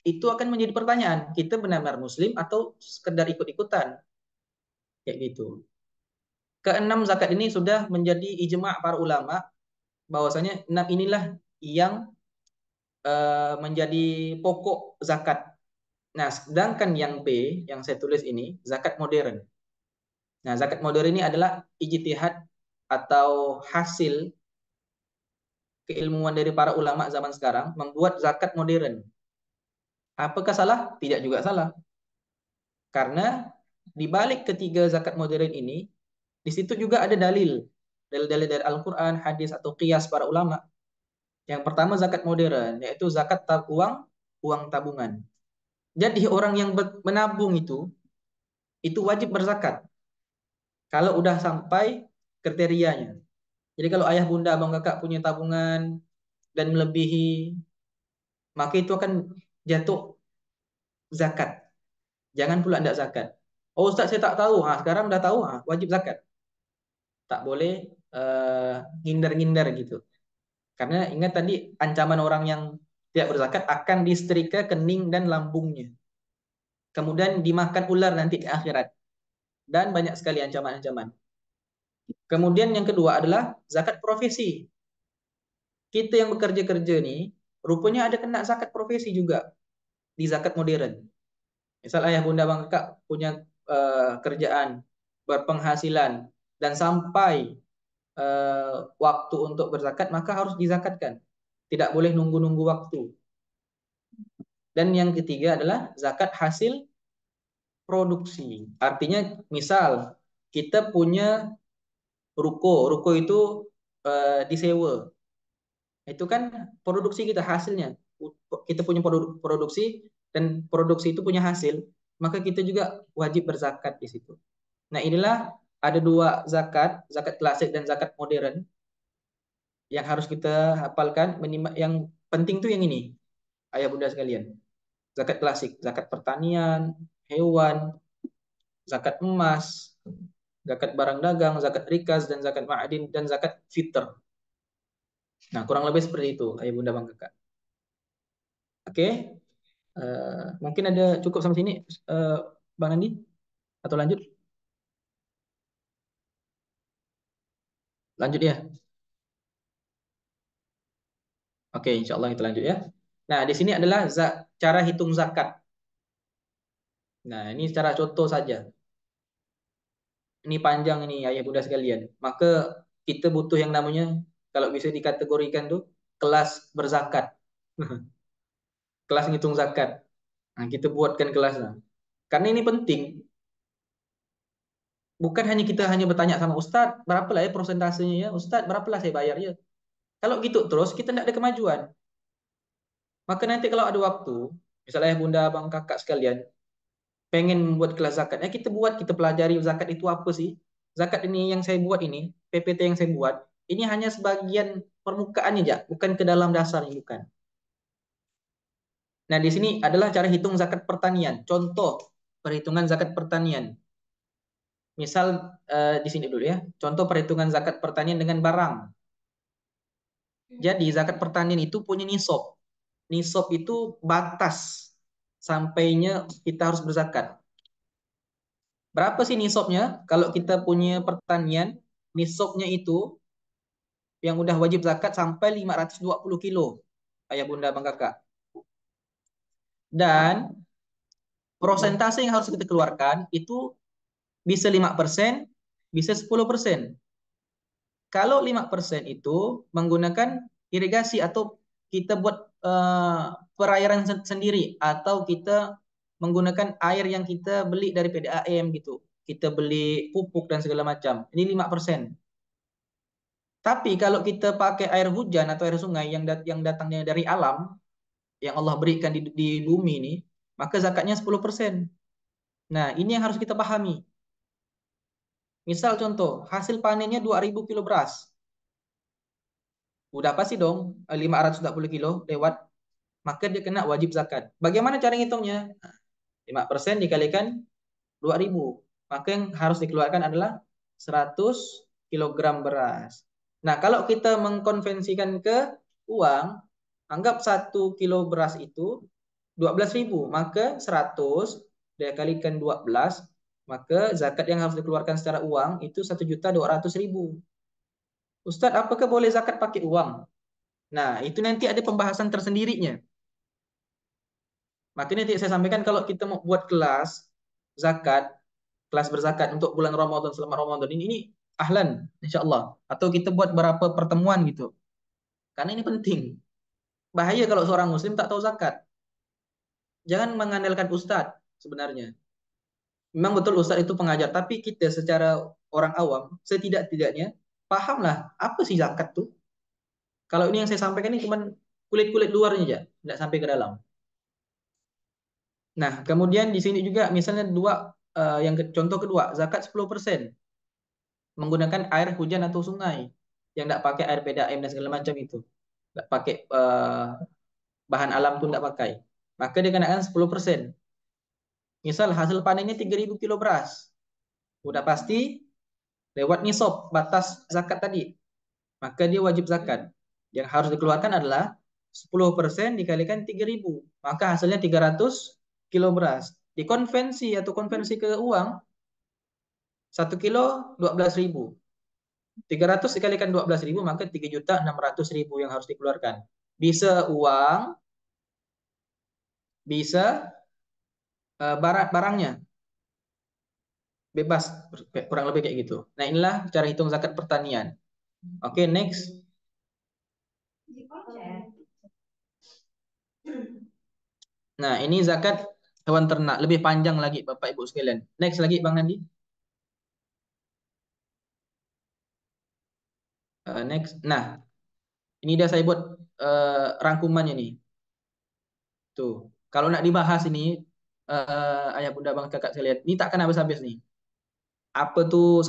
itu akan menjadi pertanyaan. Kita benar-benar muslim atau sekedar ikut-ikutan? Kayak gitu. Keenam zakat ini sudah menjadi ijma' para ulama, bahwasanya 6 inilah yang menjadi pokok zakat. Nah, sedangkan yang B, yang saya tulis ini, zakat modern. Nah, zakat modern ini adalah ijtihad atau hasil keilmuan dari para ulama zaman sekarang membuat zakat modern. Apakah salah? Tidak juga salah. Karena di balik ketiga zakat modern ini, di situ juga ada dalil-dalil dari Al-Quran, hadis atau qiyas para ulama. Yang pertama zakat modern, yaitu zakat uang tabungan. Jadi orang yang menabung itu wajib berzakat kalau udah sampai kriterianya. Jadi kalau ayah bunda abang kakak punya tabungan dan melebihi, maka itu akan jatuh zakat. Jangan pula tidak zakat. Oh Ustaz saya tak tahu. Sekarang udah tahu, wajib zakat. Tak boleh ngindar-ngindar gitu. Karena ingat tadi ancaman orang yang tidak berzakat akan disetrika kening dan lambungnya. Kemudian dimakan ular nanti di akhirat. Dan banyak sekali ancaman-ancaman. Kemudian yang kedua adalah zakat profesi. Kita yang bekerja-kerja nih, rupanya ada kena zakat profesi juga di zakat modern. Misal ayah bunda bang kakak punya kerjaan, berpenghasilan, dan sampai waktu untuk berzakat, maka harus dizakatkan. Tidak boleh nunggu-nunggu waktu. Dan yang ketiga adalah zakat hasil produksi. Artinya misal kita punya ruko itu disewa. Itu kan produksi kita hasilnya. Kita punya produksi dan produksi itu punya hasil, maka kita juga wajib berzakat di situ. Nah, inilah ada dua zakat, zakat klasik dan zakat modern yang harus kita hafalkan. Yang penting tuh yang ini, ayah bunda sekalian. Zakat klasik, zakat pertanian, hewan, zakat emas, zakat barang dagang, zakat rikas, dan zakat ma'adin, dan zakat fitr. Nah, kurang lebih seperti itu, ayah bunda bang kakak. Oke, mungkin ada cukup sampai sini, Bang Andi, atau lanjut? Lanjut ya. Oke, insya Allah kita lanjut ya. Nah, di sini adalah cara hitung zakat. Nah, ini secara contoh saja. Ini panjang ini ayah bunda sekalian. Maka kita butuh yang namanya, kalau bisa dikategorikan tuh, kelas berzakat. Kelas ngitung zakat. Nah, kita buatkan kelasnya. Karena ini penting. Bukan hanya kita hanya bertanya sama Ustadz, berapa lah ya prosentasenya ya? Ustadz, berapa lah saya bayar ya? Kalau gitu terus, kita tidak ada kemajuan. Maka nanti kalau ada waktu, misalnya ya bunda, abang, kakak sekalian, pengen membuat kelas zakat, ya kita buat, kita pelajari zakat itu apa sih? Zakat ini yang saya buat ini, PPT yang saya buat, ini hanya sebagian permukaannya aja, bukan ke dalam dasarnya, bukan. Nah, di sini adalah cara hitung zakat pertanian. Contoh perhitungan zakat pertanian. Misal di sini dulu ya. Contoh perhitungan zakat pertanian dengan barang. Jadi zakat pertanian itu punya nisab. Nisab itu batas sampainya kita harus berzakat. Berapa sih nisabnya? Kalau kita punya pertanian, nisabnya itu yang udah wajib zakat sampai 520 kilo. Ayah bunda bang kakak. Dan prosentase yang harus kita keluarkan itu bisa 5%, bisa 10%. Kalau 5% itu menggunakan irigasi atau kita buat perairan sendiri, atau kita menggunakan air yang kita beli dari PDAM gitu. Kita beli pupuk dan segala macam. Ini 5%. Tapi kalau kita pakai air hujan atau air sungai yang datangnya dari alam, yang Allah berikan di bumi ini, maka zakatnya 10%. Nah, ini yang harus kita pahami. Misal contoh, hasil panennya 2.000 kilo beras. Udah pasti dong 520 kilo lewat, maka dia kena wajib zakat. Bagaimana cara ngitungnya? 5% dikalikan 2.000. Maka yang harus dikeluarkan adalah 100 kilogram beras. Nah, kalau kita mengkonvensikan ke uang, anggap 1 kilo beras itu 12.000, maka 100 dikalikan 12, maka zakat yang harus dikeluarkan secara uang itu 1.200.000. Ustadz, apakah boleh zakat pakai uang? Nah, itu nanti ada pembahasan tersendirinya. Makanya nanti saya sampaikan kalau kita mau buat kelas zakat, kelas berzakat untuk bulan Ramadan, selama Ramadan ini ahlan, insya Allah. Atau kita buat berapa pertemuan gitu. Karena ini penting. Bahaya kalau seorang muslim tak tahu zakat. Jangan mengandalkan ustadz sebenarnya. Memang betul ustadz itu pengajar, tapi kita secara orang awam, setidak-tidaknya pahamlah apa sih zakat tuh. Kalau ini yang saya sampaikan ini cuma kulit-kulit luarnya aja, tidak sampai ke dalam. Nah, kemudian di sini juga misalnya contoh kedua, zakat 10% menggunakan air hujan atau sungai yang tidak pakai air PDAM dan segala macam itu. Tidak pakai bahan alam pun tidak pakai. Maka dia kenakan 10%. Misal hasil panennya 3.000 kilo beras. Udah pasti lewat nisab batas zakat tadi. Maka dia wajib zakat. Yang harus dikeluarkan adalah 10% dikalikan 3.000. Maka hasilnya 300 kilo beras. Dikonvensi atau konversi ke uang, 1 kilo 12.000. 300 dikalikan 12.000, maka 3.600.000 yang harus dikeluarkan. Bisa uang, bisa barangnya. Bebas, kurang lebih kayak gitu. Nah, inilah cara hitung zakat pertanian. Oke, next. Nah, ini zakat hewan ternak. Lebih panjang lagi, Bapak Ibu sekalian. Next lagi, Bang Nandi. Next. Nah, ini udah saya buat rangkumannya nih. Tuh. Kalau nak dibahas ini, ayah bunda bang kakak saya lihat, ini takkan habis-habis nih. Apa tuh?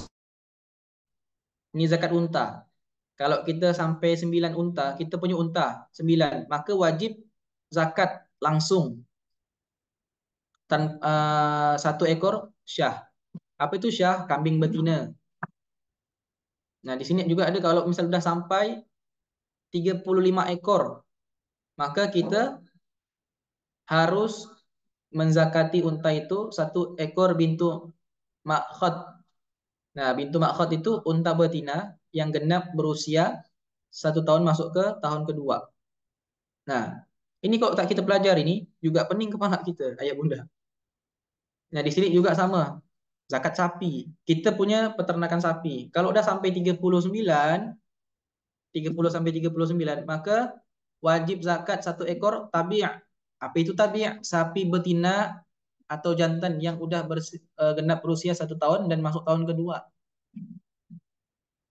Ini zakat unta. Kalau kita sampai 9 unta, kita punya unta 9, maka wajib zakat langsung 1 ekor syah. Apa itu syah? Kambing betina. Nah, di sini juga ada kalau misal sudah sampai 35 ekor, maka kita harus menzakati unta itu 1 ekor bintu makhot. Nah, bintu makhot itu unta betina yang genap berusia 1 tahun masuk ke tahun kedua. Nah, Ini kalau tak kita pelajari ini juga pening kepala kita, ayah bunda. Nah, di sini juga sama. Zakat sapi. Kita punya peternakan sapi. Kalau udah sampai 30 sampai 39, maka wajib zakat satu ekor tabi'. Apa itu tabi'? Sapi betina atau jantan yang udah genap berusia 1 tahun dan masuk tahun kedua.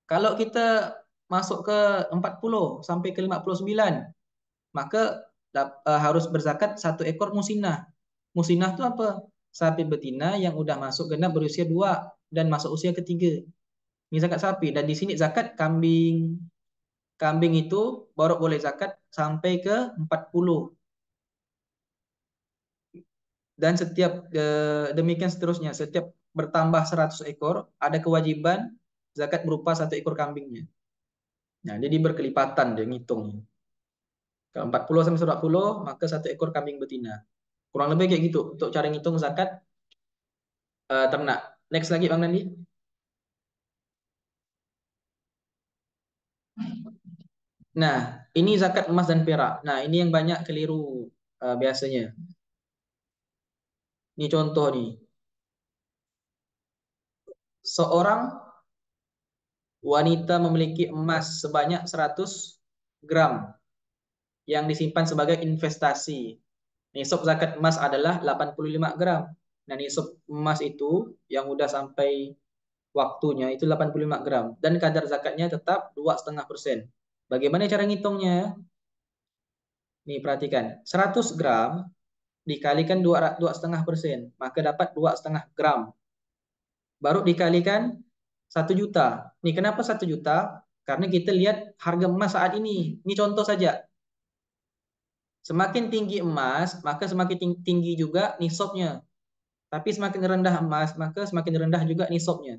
Kalau kita masuk ke 40 sampai ke 59, maka harus berzakat satu ekor musinah. Musinah itu apa? Sapi betina yang udah masuk genap berusia 2 dan masuk usia ketiga. Ini zakat sapi. Dan di sini zakat kambing. Kambing itu baru boleh zakat sampai ke 40. Dan setiap demikian seterusnya. Setiap bertambah 100 ekor, ada kewajiban zakat berupa 1 ekor kambingnya. Nah, jadi berkelipatan dia ngitungnya. Kalau 40 sampai 40, maka 1 ekor kambing betina. Kurang lebih kayak gitu untuk cara ngitung zakat ternak. Next lagi Bang Nandi. Nah, ini zakat emas dan perak. Nah, ini yang banyak keliru biasanya. Ini contoh nih. Seorang wanita memiliki emas sebanyak 100 gram yang disimpan sebagai investasi. Nisab zakat emas adalah 85 gram. Nah, nisab emas itu yang udah sampai waktunya itu 85 gram. Dan kadar zakatnya tetap 2,5%. Bagaimana cara ngitungnya? Nih, perhatikan. 100 gram dikalikan 2,5%. Maka dapat 2,5 gram. Baru dikalikan 1 juta. Nih, kenapa 1 juta? Karena kita lihat harga emas saat ini. Ini contoh saja. Semakin tinggi emas, maka semakin tinggi juga nisabnya. Tapi semakin rendah emas, maka semakin rendah juga nisabnya.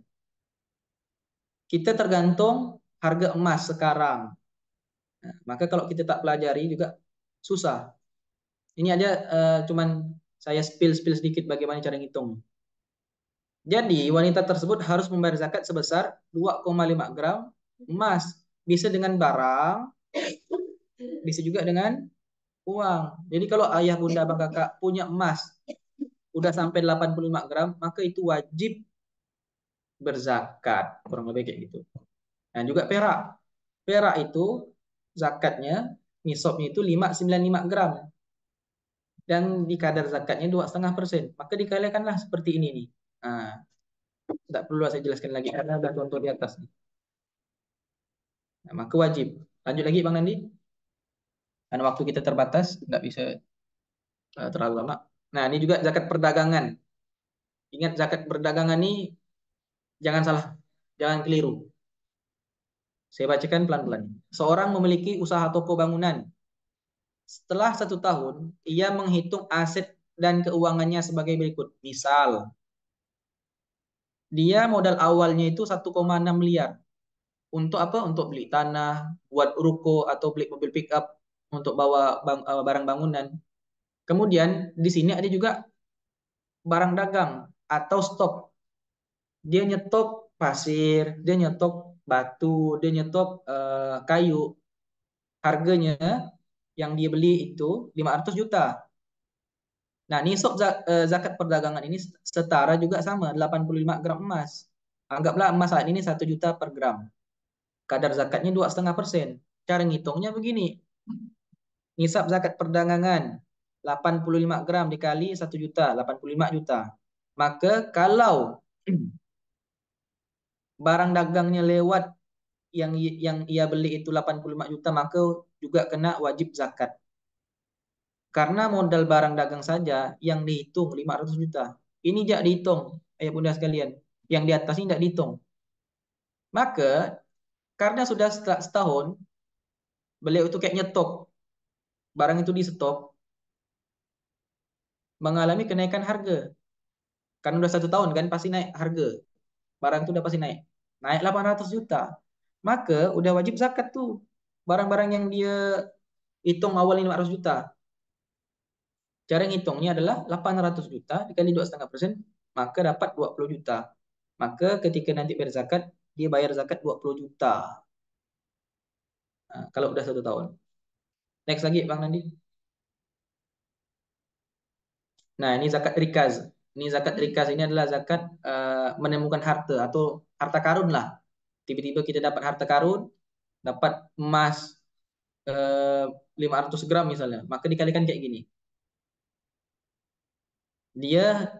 Kita tergantung harga emas sekarang. Nah, maka kalau kita tak pelajari juga susah. Ini aja cuman saya spill sedikit bagaimana cara ngitung. Jadi wanita tersebut harus membayar zakat sebesar 2,5 gram emas. Bisa dengan barang, bisa juga dengan uang. Jadi kalau ayah, bunda, abang, kakak punya emas udah sampai 85 gram, maka itu wajib berzakat. Kurang lebih kayak gitu. Dan juga perak. Perak itu zakatnya, nisabnya itu 595 gram. Dan di kadar zakatnya 2,5%. Maka dikalikanlah seperti ini nih. Nah, tidak perlu saya jelaskan lagi karena ada contoh di atas. Nah, maka wajib. Lanjut lagi Bang Nandi. Karena waktu kita terbatas, nggak bisa terlalu lama. Nah, ini juga zakat perdagangan. Ingat zakat perdagangan ini jangan salah, jangan keliru. Saya bacakan pelan-pelan. Seorang memiliki usaha toko bangunan. Setelah 1 tahun, ia menghitung aset dan keuangannya sebagai berikut. Misal, dia modal awalnya itu 1,6 miliar. Untuk apa? Untuk beli tanah, buat ruko, atau beli mobil pick up untuk bawa barang bangunan. Kemudian di sini ada juga barang dagang atau stok. Dia nyetok pasir, dia nyetok batu, dia nyetok kayu. Harganya yang dia beli itu 500 juta. Nah, nisab zakat perdagangan ini setara juga sama 85 gram emas. Anggaplah emas saat ini 1 juta per gram. Kadar zakatnya 2,5%. Cara ngitungnya begini. Nisab zakat perdagangan 85 gram dikali 1 juta, 85 juta. Maka kalau barang dagangnya lewat yang ia beli itu 85 juta, maka juga kena wajib zakat. Karena modal barang dagang saja yang dihitung 500 juta. Ini tidak dihitung, ayah bunda sekalian. Yang di atas ini tidak dihitung. Maka karena sudah setahun, beliau itu kayak nyetok. Barang itu di stok, mengalami kenaikan harga. Karena udah 1 tahun kan pasti naik harga. Barang itu udah pasti naik. Naik 800 juta. Maka udah wajib zakat tuh. Barang-barang yang dia hitung awalnya 500 juta. Cara ngitungnya adalah 800 juta dikali 2,5%, maka dapat 20 juta. Maka ketika nanti bayar zakat, dia bayar zakat 20 juta. Nah, kalau udah 1 tahun. Next lagi Bang Nandi. Nah, ini zakat rikaz. Ini zakat rikaz ini adalah zakat menemukan harta atau harta karun lah. Tiba-tiba kita dapat harta karun, dapat emas 500 gram misalnya, maka dikalikan kayak gini. Dia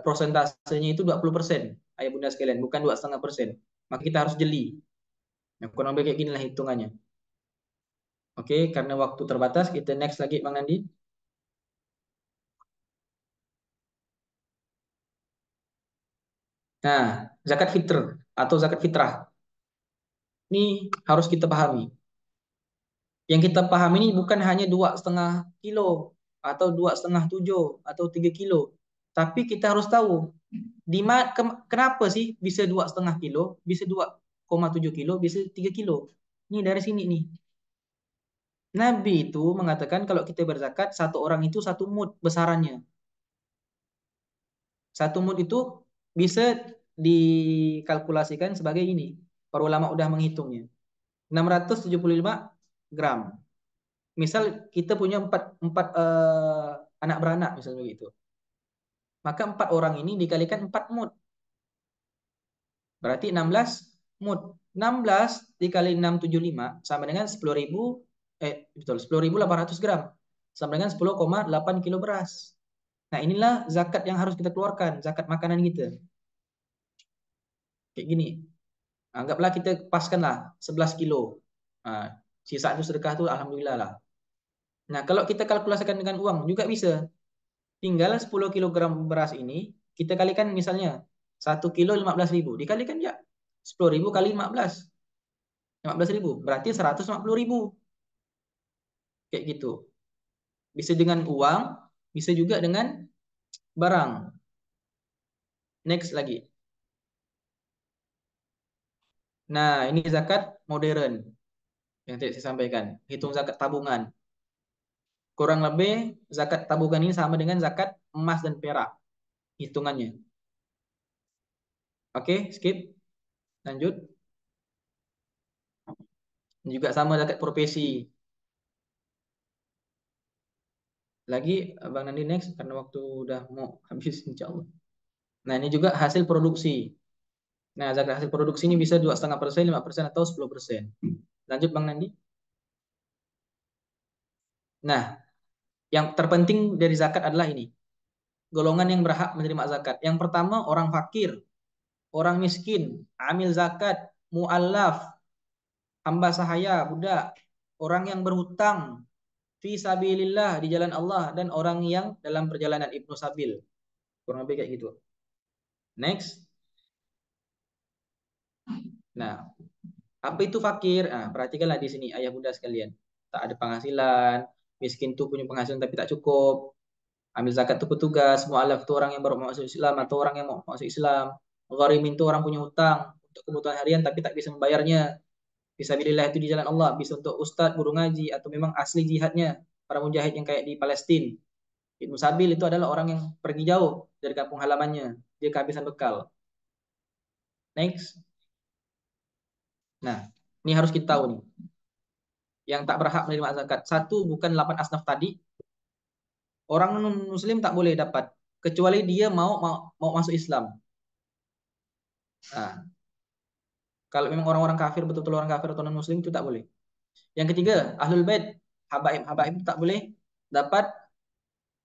prosentasenya itu 20%, ayah bunda sekalian, bukan 2,5%. Maka kita harus jeli. Nah, kurang lebih kayak gini lah hitungannya. Oke, karena waktu terbatas, kita next lagi Bang Nandi. Nah, zakat fitr atau zakat fitrah. Ini harus kita pahami. Yang kita pahami ini bukan hanya 2,5 kilo atau 2,5, 7 atau 3 kilo. Tapi kita harus tahu kenapa sih bisa 2,5 kilo, bisa 2,7 kilo, bisa 3 kilo. Ini dari sini nih. Nabi itu mengatakan kalau kita berzakat, satu orang itu 1 mud besarannya. 1 mud itu bisa dikalkulasikan sebagai ini. Para ulama udah menghitungnya. 675 gram. Misal kita punya empat anak beranak misalnya begitu. Maka 4 orang ini dikalikan 4 mud. Berarti 16 mud. 16 dikali 675 sama dengan 10.000 betul 10.800 gram. Sama dengan 10,8 kilo beras. Nah, inilah zakat yang harus kita keluarkan, zakat makanan kita. Kayak gini. Anggaplah kita paskan lah 11 kilo. Nah, sisa itu sedekah tuh alhamdulillah lah. Nah, kalau kita kalkulasikan dengan uang juga bisa. Tinggal 10 kilogram beras ini kita kalikan misalnya 1 kilo 15.000. Dikalikan ya 10.000 kali 15.000. Berarti 150.000. Kayak gitu. Bisa dengan uang, bisa juga dengan barang. Next lagi. Nah, ini zakat modern yang tadi saya sampaikan. Hitung zakat tabungan. Kurang lebih zakat tabungan ini sama dengan zakat emas dan perak. Hitungannya. Oke, skip. Lanjut. Juga sama zakat profesi. Lagi, Bang Nandi next. Karena waktu udah mau habis insya Allah. Nah, ini juga hasil produksi. Nah, zakat hasil produksi ini bisa 2,5%, 5% atau 10%. Lanjut Bang Nandi. Nah, yang terpenting dari zakat adalah ini. Golongan yang berhak menerima zakat. Yang pertama, orang fakir, orang miskin, amil zakat, mu'allaf, hamba sahaya, budak, orang yang berhutang, fi sabilillah di jalan Allah, dan orang yang dalam perjalanan Ibnu Sabil. Kurang lebih kayak gitu. Next. Nah, apa itu fakir? Nah, perhatikanlah di sini ayah bunda sekalian. Tak ada penghasilan, miskin tuh punya penghasilan tapi tak cukup. Ambil zakat tuh petugas, mu'alaf tuh orang yang baru mau masuk Islam atau orang yang mau masuk Islam. Gharimin tuh orang punya hutang untuk kebutuhan harian tapi tak bisa membayarnya. Fisabilillah itu di jalan Allah, bisa untuk ustadz, guru ngaji atau memang asli jihadnya, para mujahid yang kayak di Palestina. Ibnu Sabil itu adalah orang yang pergi jauh dari kampung halamannya, dia kehabisan bekal. Next. Nah, ini harus kita tahu nih. Yang tak berhak menerima zakat. Satu, bukan 8 asnaf tadi. Orang non-muslim tak boleh dapat. Kecuali dia mau masuk Islam. Nah, kalau memang orang-orang kafir, betul-betul orang kafir atau non-muslim itu tak boleh. Yang ketiga, ahlul bait, habaib tak boleh dapat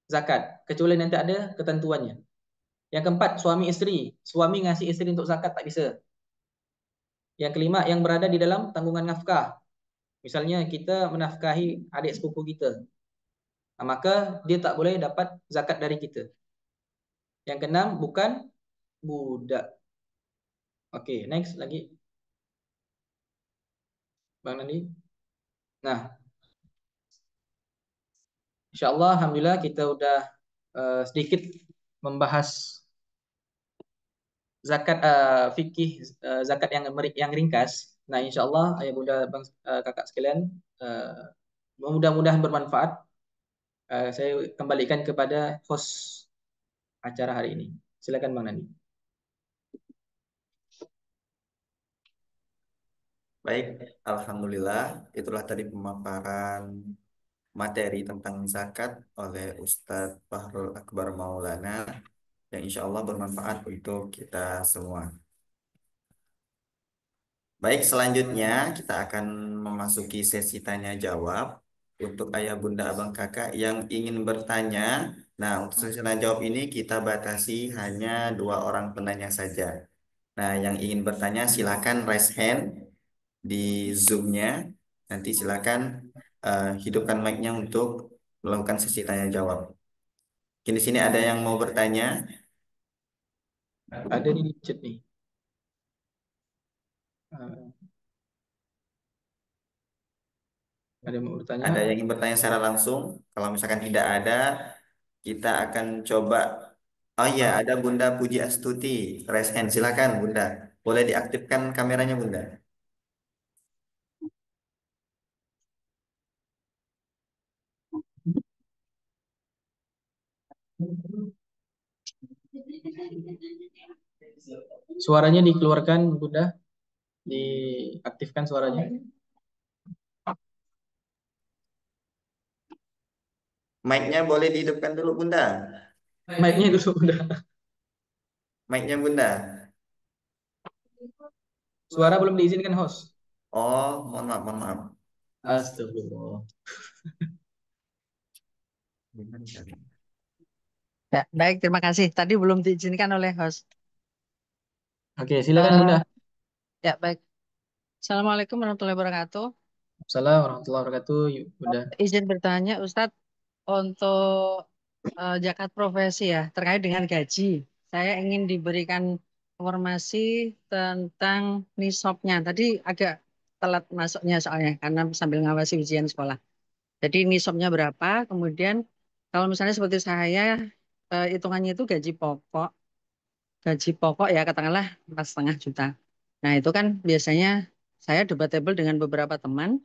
zakat. Kecuali nanti ada ketentuannya. Yang keempat, suami istri. Suami ngasih istri untuk zakat tak bisa. Yang kelima, yang berada di dalam tanggungan nafkah. Misalnya kita menafkahi adik sepupu kita. Nah, maka dia tak boleh dapat zakat dari kita. Yang keenam, bukan budak. Oke, next lagi. Bang Nandi. Nah, insya Allah, alhamdulillah kita udah sedikit membahas zakat fikih zakat yang ringkas. Nah, insya Allah ayah bunda bang kakak sekalian mudah-mudahan bermanfaat. Saya kembalikan kepada host acara hari ini. Silakan Bang Nandi. Baik, alhamdulillah itulah tadi pemaparan materi tentang zakat oleh Ustadz Fahrul Akbar Maulana yang insya Allah bermanfaat untuk kita semua. Baik, selanjutnya kita akan memasuki sesi tanya jawab untuk ayah, bunda, abang, kakak yang ingin bertanya. Nah, untuk sesi tanya jawab ini kita batasi hanya 2 orang penanya saja. Nah, yang ingin bertanya silakan raise hand di Zoom-nya. Nanti silakan hidupkan mic-nya untuk melakukan sesi tanya jawab. Mungkin di sini ada yang mau bertanya. Ada di chat nih. Eh, ada yang mau bertanya? Ada yang ingin bertanya secara langsung? Kalau misalkan tidak ada, kita akan coba. Oh iya, ada Bunda Puji Astuti. Raise hand, silakan Bunda. Boleh diaktifkan kameranya Bunda. Suaranya dikeluarkan, Bunda. Diaktifkan suaranya. Mic-nya boleh dihidupkan dulu Bunda. Mic-nya dulu, Bunda. Mic-nya Bunda. Suara belum diizinkan host. Oh, mohon maaf, mohon maaf. Astagfirullah. Ya, baik, terima kasih. Tadi belum diizinkan oleh host. Oke, silakan Bunda. Ya, baik. Assalamualaikum warahmatullahi wabarakatuh. Assalamualaikum warahmatullahi wabarakatuh, Bunda. Izin bertanya, Ustadz, untuk zakat profesi ya, terkait dengan gaji. Saya ingin diberikan informasi tentang nisabnya. Tadi agak telat masuknya soalnya, karena sambil ngawasi ujian sekolah. Jadi nisabnya berapa, kemudian kalau misalnya seperti saya, hitungannya itu gaji pokok ya katakanlah 4,5 juta. Nah itu kan biasanya saya debatable dengan beberapa teman.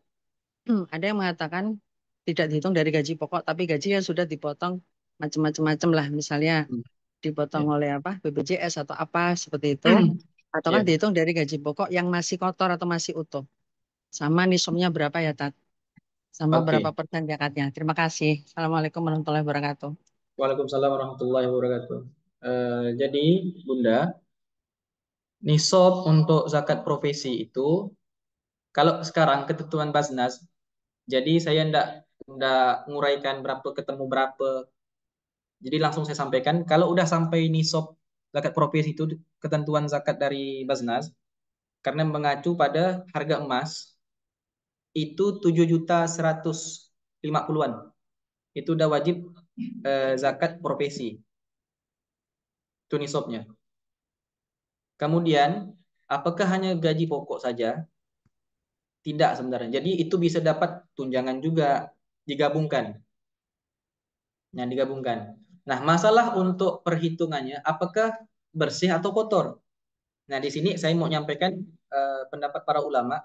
Ada yang mengatakan tidak dihitung dari gaji pokok, tapi gaji yang sudah dipotong macam-macam lah. Misalnya Hmm. dipotong Ya. oleh apa BPJS atau apa seperti itu. Ataukah Ya. dihitung dari gaji pokok yang masih kotor atau masih utuh. Sama nisabnya berapa ya Tat? Sama Oke. berapa persen zakatnya. Terima kasih. Assalamualaikum warahmatullahi wabarakatuh. Waalaikumsalam warahmatullahi wabarakatuh. Jadi Bunda, nisab untuk zakat profesi itu kalau sekarang ketentuan Basnas, jadi saya ndak nguraikan berapa ketemu berapa. Jadi langsung saya sampaikan kalau udah sampai nisab zakat profesi itu ketentuan zakat dari Basnas karena mengacu pada harga emas itu 7.150.000-an. Itu udah wajib zakat profesi. Itu nisabnya. Kemudian, apakah hanya gaji pokok saja? Tidak sebenarnya. Jadi itu bisa dapat tunjangan juga digabungkan. Nah, digabungkan. Nah, masalah untuk perhitungannya, apakah bersih atau kotor? Nah, di sini saya mau nyampaikan pendapat para ulama.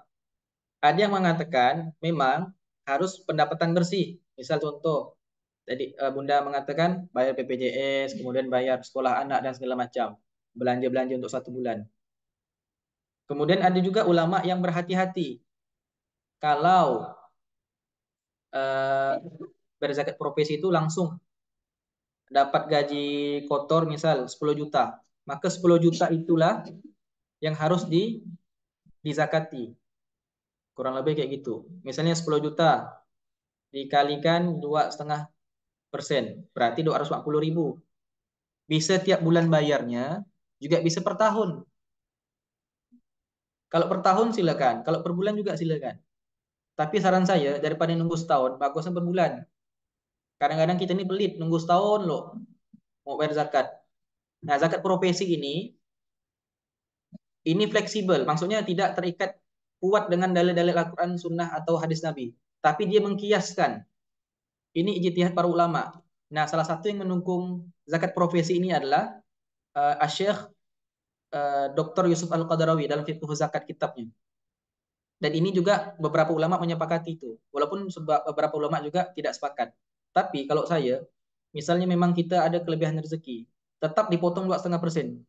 Ada yang mengatakan memang harus pendapatan bersih. Misal contoh, tadi Bunda mengatakan bayar BPJS, kemudian bayar sekolah anak dan segala macam. Belanja-belanja untuk 1 bulan. Kemudian ada juga ulama yang berhati-hati. Kalau berzakat profesi itu langsung dapat gaji kotor misal 10 juta. Maka 10 juta itulah yang harus dizakati. Kurang lebih kayak gitu. Misalnya 10 juta dikalikan 2,5%. Berarti 240.000. Bisa tiap bulan bayarnya, juga bisa per tahun. Kalau per tahun silakan, kalau per bulan juga silakan. Tapi saran saya daripada nunggu setahun, bagusnya per bulan. Kadang-kadang kita ini pelit, nunggu setahun loh mau bayar zakat. Nah, zakat profesi ini fleksibel, maksudnya tidak terikat kuat dengan dalil-dalil Al-Quran, Sunnah atau hadis Nabi. Tapi dia mengkiaskan. Ini ijtihad para ulama. Nah, salah satu yang mendukung zakat profesi ini adalah Asy-Syaikh Dr. Yusuf Al-Qadarawi dalam Fiqh Zakat kitabnya. Dan ini juga beberapa ulama menyepakati itu. Walaupun beberapa ulama juga tidak sepakat. Tapi kalau saya, misalnya memang kita ada kelebihan rezeki, tetap dipotong 2,5%.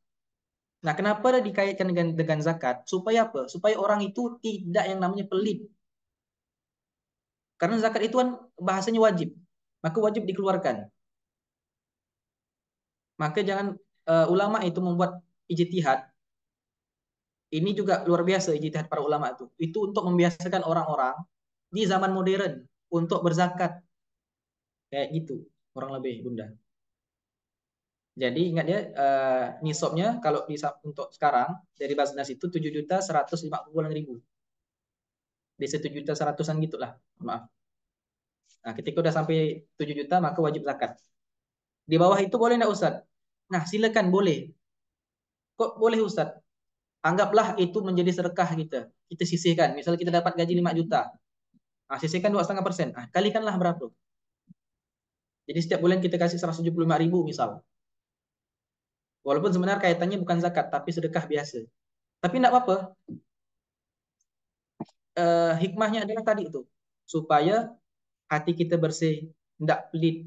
Nah, kenapa ada dikaitkan dengan zakat? Supaya apa? Supaya orang itu tidak yang namanya pelit. Karena zakat itu kan bahasanya wajib, maka wajib dikeluarkan. Maka jangan ulama itu membuat ijtihad. Ini juga luar biasa ijtihad para ulama itu. Itu untuk membiasakan orang-orang di zaman modern untuk berzakat. Kayak gitu, kurang lebih, Bunda. Jadi ingat ya, nisabnya kalau untuk sekarang dari Basnas itu 7.150.000. Di 7.100.000-an gitulah, maaf. Nah, ketika udah sampai 7 juta maka wajib zakat. Di bawah itu boleh enggak Ustaz? Nah, silakan boleh. Kok boleh Ustaz? Anggaplah itu menjadi sedekah kita. Kita sisihkan. Misalnya kita dapat gaji 5 juta. Nah, sisihkan 2,5%. Nah, kalikanlah berapa? Jadi setiap bulan kita kasih 175.000 misal. Walaupun sebenarnya kaitannya bukan zakat, tapi sedekah biasa. Tapi enggak apa-apa. Hikmahnya adalah tadi itu. Supaya hati kita bersih, enggak pelit.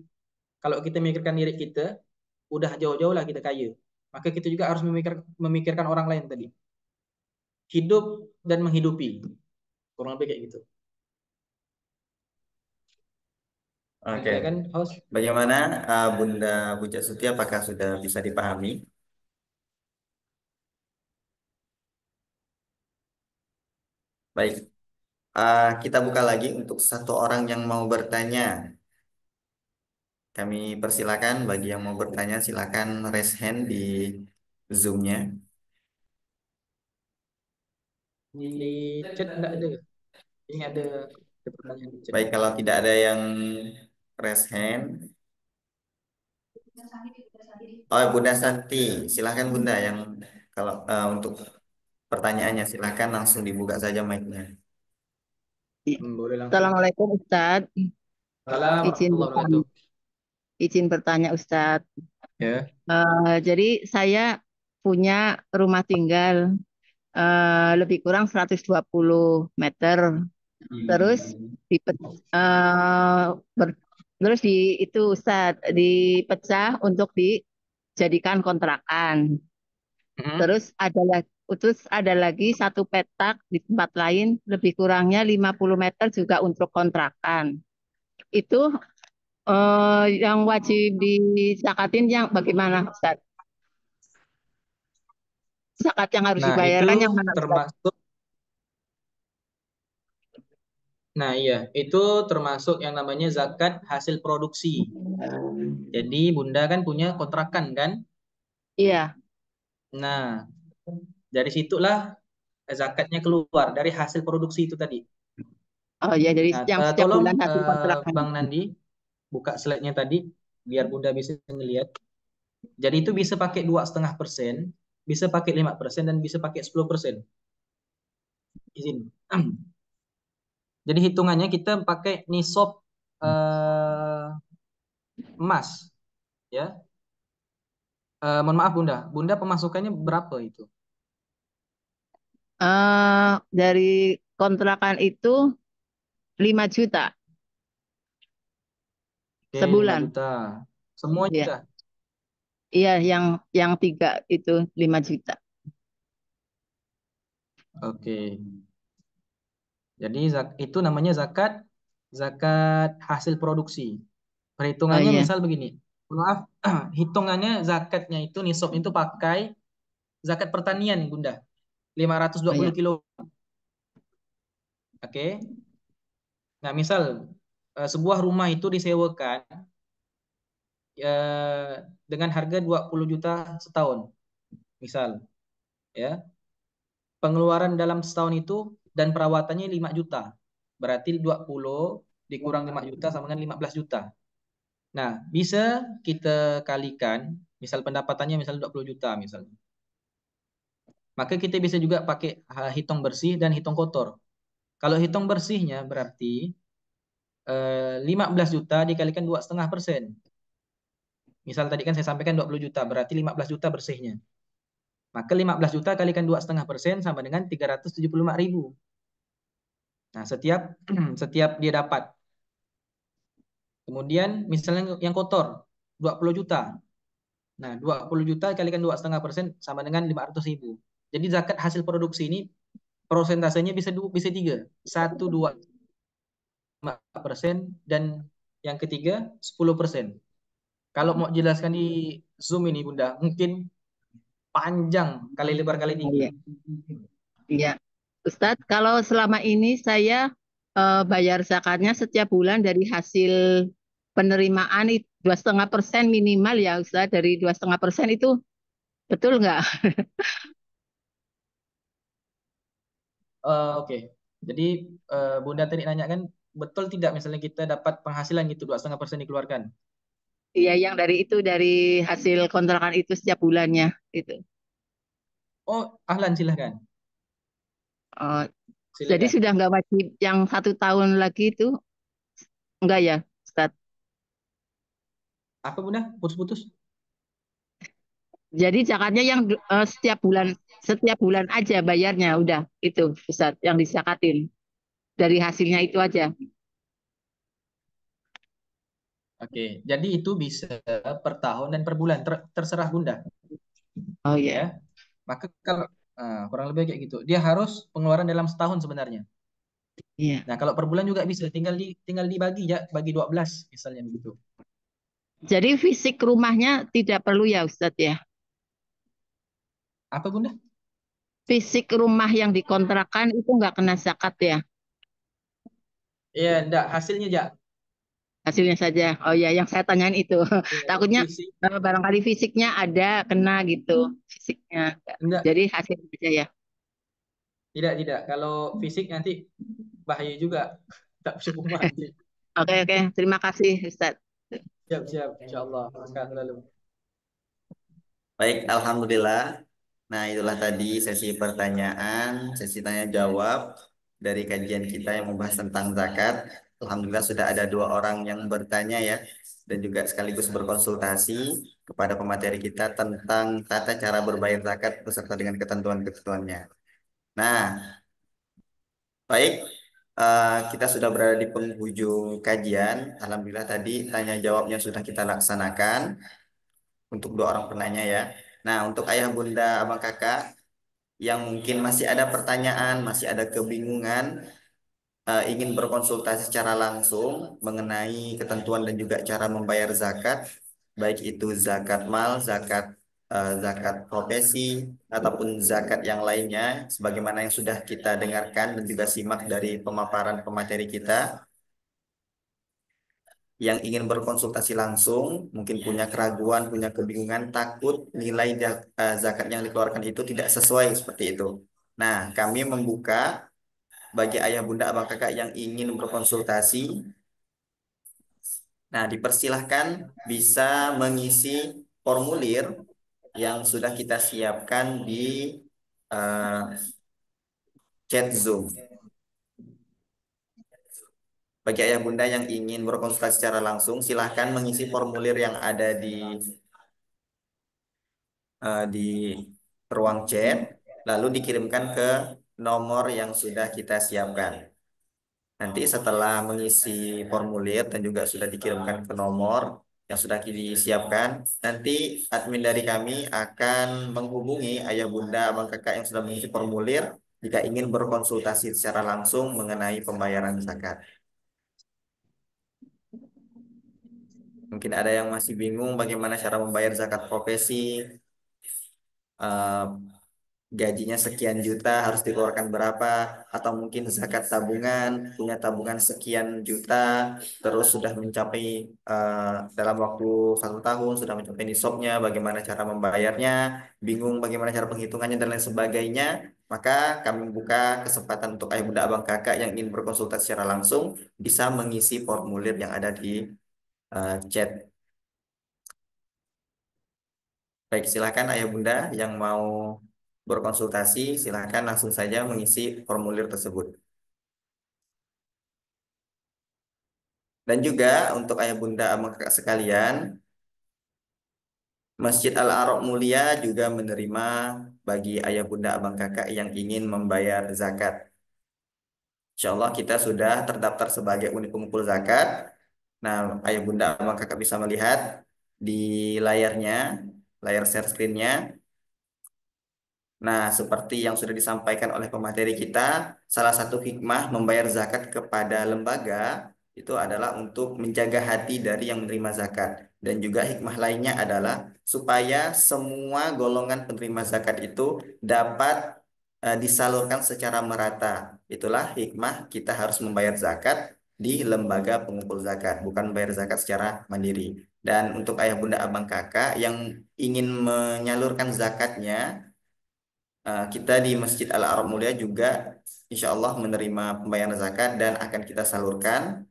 Kalau kita memikirkan diri kita, udah jauh-jauh lah kita kaya. Maka kita juga harus memikirkan orang lain tadi. Hidup dan menghidupi. Kurang lebih kayak gitu. Oke. Kan, host? Bagaimana Bunda Puja Suti, apakah sudah bisa dipahami? Baik. Kita buka lagi untuk satu orang yang mau bertanya. Kami persilakan bagi yang mau bertanya, silakan raise hand di Zoom-nya. Di chat enggak ada. Ini ada pertanyaan di chat. Baik, kalau tidak ada yang raise hand. Oh, Bunda Santi, silakan Bunda yang kalau untuk pertanyaannya silakan langsung dibuka saja mic-nya. Boleh langsung. Assalamualaikum Ustadz. Assalamualaikum warahmatullahi wabarakatuh. Izin bertanya Ustadz. Ya. Jadi saya punya rumah tinggal lebih kurang 120 meter. Terus terus itu Ustadz dipecah untuk dijadikan kontrakan. Terus ada lagi satu petak di tempat lain lebih kurangnya 50 meter juga untuk kontrakan. Itu yang wajib dizakatin yang bagaimana Ustadz? Zakat yang harus dibayarkan yang mana Ustadz? Termasuk. Nah, iya, itu termasuk yang namanya zakat hasil produksi. Jadi Bunda kan punya kontrakan kan? Iya. Nah, dari situlah zakatnya keluar dari hasil produksi itu tadi. Oh iya, jadi yang setiap Tolong bulan hasil kontrakan. Bang Nandi buka slide-nya tadi biar Bunda bisa melihat. Jadi itu bisa pakai 2,5%, bisa pakai 5% dan bisa pakai 10%. Izin. Jadi hitungannya kita pakai nisab emas, ya. Mohon maaf Bunda pemasukannya berapa itu? Dari kontrakan itu 5 juta Oke, sebulan. 5 juta. Semuanya Iya. sudah. Iya, yang 3 itu 5 juta. Oke. Jadi itu namanya zakat hasil produksi. Perhitungannya iya. misal begini. Maaf, hitungannya zakatnya itu nisab itu pakai zakat pertanian Bunda. 520 iya. kilo. Oke. Nah, misal sebuah rumah itu disewakan dengan harga 20 juta setahun. Misal, ya. Pengeluaran dalam setahun itu dan perawatannya 5 juta. Berarti 20 dikurang 5 juta sama dengan 15 juta. Nah, bisa kita kalikan, misal pendapatannya misal 20 juta misalnya. Maka kita bisa juga pakai hitung bersih dan hitung kotor. Kalau hitung bersihnya berarti 15 juta dikalikan 2,5%. Misal tadi kan saya sampaikan 20 juta, berarti 15 juta bersihnya. Maka 15 juta kalikan 2,5% sama dengan 375.000. Nah, setiap dia dapat. Kemudian misalnya yang kotor 20 juta. Nah, 20 juta kalikan 2,5% sama dengan 500.000. Jadi zakat hasil produksi ini prosentasenya bisa 3. 1, 2. 5% dan yang ketiga 10%. Kalau mau jelaskan di Zoom ini Bunda, mungkin panjang kali lebar kali Oh, tinggi. iya. Iya, Ustadz, kalau selama ini saya bayar zakatnya setiap bulan dari hasil penerimaan 2,5% minimal ya Ustadz, dari 2,5% itu betul nggak? Oke. Jadi Bunda tadi nanya kan, betul tidak misalnya kita dapat penghasilan gitu 2,5% dikeluarkan? Iya, yang dari itu dari hasil kontrakan itu setiap bulannya itu. Oh, ahlan silahkan. Oh, jadi Silakan. sudah nggak wajib yang 1 tahun lagi itu enggak ya, Ustadz? Apa Bunda? Putus-putus? Jadi zakatnya yang setiap bulan aja bayarnya udah itu Ustadz yang disakatin dari hasilnya itu aja. Oke. Jadi itu bisa per tahun dan per bulan, terserah Bunda. Oh Ya. ya, Maka kalau kurang lebih kayak gitu, dia harus pengeluaran dalam setahun sebenarnya. iya. Nah, kalau per bulan juga bisa, tinggal dibagi ya, bagi 12 misalnya begitu. Jadi fisik rumahnya tidak perlu ya Ustadz ya. Apa Bunda? Fisik rumah yang dikontrakan itu nggak kena zakat ya. Iya, enggak, hasilnya ya. Hasilnya saja. Oh ya, yang saya tanyain itu. Iya, yang Takutnya fisik. barangkali fisiknya ada kena gitu. Fisiknya. Nggak. Enggak, Jadi hasilnya saja ya. tidak. Kalau fisik nanti bahaya juga. Tak bisa mati. Oke, oke. Terima kasih Ustadz. Siap. Insyaallah. Akan lalu. Baik, alhamdulillah. Nah, itulah tadi sesi pertanyaan, sesi tanya jawab dari kajian kita yang membahas tentang zakat. Alhamdulillah sudah ada 2 orang yang bertanya ya, dan juga sekaligus berkonsultasi kepada pemateri kita tentang tata cara berbayar zakat beserta dengan ketentuan-ketentuannya. Nah, baik, kita sudah berada di penghujung kajian. Alhamdulillah tadi tanya jawabnya sudah kita laksanakan untuk 2 orang penanya ya. Nah, untuk ayah bunda abang kakak yang mungkin masih ada pertanyaan, masih ada kebingungan, ingin berkonsultasi secara langsung mengenai ketentuan dan juga cara membayar zakat, baik itu zakat mal, zakat profesi, ataupun zakat yang lainnya, sebagaimana yang sudah kita dengarkan dan juga simak dari pemaparan pemateri kita. Yang ingin berkonsultasi langsung, mungkin punya keraguan, punya kebingungan, takut nilai zakat yang dikeluarkan itu tidak sesuai seperti itu. Nah, kami membuka bagi ayah bunda abang kakak yang ingin berkonsultasi. Nah, dipersilahkan bisa mengisi formulir yang sudah kita siapkan di eh, chat Zoom. Bagi ayah bunda yang ingin berkonsultasi secara langsung, silahkan mengisi formulir yang ada di ruang chat, lalu dikirimkan ke nomor yang sudah kita siapkan. Nanti setelah mengisi formulir dan juga sudah dikirimkan ke nomor yang sudah disiapkan, nanti admin dari kami akan menghubungi ayah bunda, abang kakak yang sudah mengisi formulir jika ingin berkonsultasi secara langsung mengenai pembayaran zakat. Mungkin ada yang masih bingung bagaimana cara membayar zakat profesi, eh, gajinya sekian juta harus dikeluarkan berapa, atau mungkin zakat tabungan, punya tabungan sekian juta terus sudah mencapai dalam waktu 1 tahun sudah mencapai nisabnya, bagaimana cara membayarnya, bingung bagaimana cara penghitungannya dan lain sebagainya, maka kami membuka kesempatan untuk ayah bunda abang kakak yang ingin berkonsultasi secara langsung bisa mengisi formulir yang ada di chat. Baik, silakan ayah bunda yang mau berkonsultasi, silakan langsung saja mengisi formulir tersebut. Dan juga untuk ayah bunda sama kakak sekalian, Masjid Al-Arab Mulia juga menerima bagi ayah bunda abang kakak yang ingin membayar zakat. Insya Allah kita sudah terdaftar sebagai unit pengumpul zakat. Nah, ayah bunda abang kakak bisa melihat di layarnya, layar share screen-nya. Nah, seperti yang sudah disampaikan oleh pemateri kita, salah satu hikmah membayar zakat kepada lembaga itu adalah untuk menjaga hati dari yang menerima zakat. Dan juga hikmah lainnya adalah supaya semua golongan penerima zakat itu dapat disalurkan secara merata. Itulah hikmah kita harus membayar zakat di lembaga pengumpul zakat, bukan membayar zakat secara mandiri. Dan untuk ayah bunda abang kakak yang ingin menyalurkan zakatnya, kita di Masjid Al Arab Mulia juga insya Allah menerima pembayaran zakat dan akan kita salurkan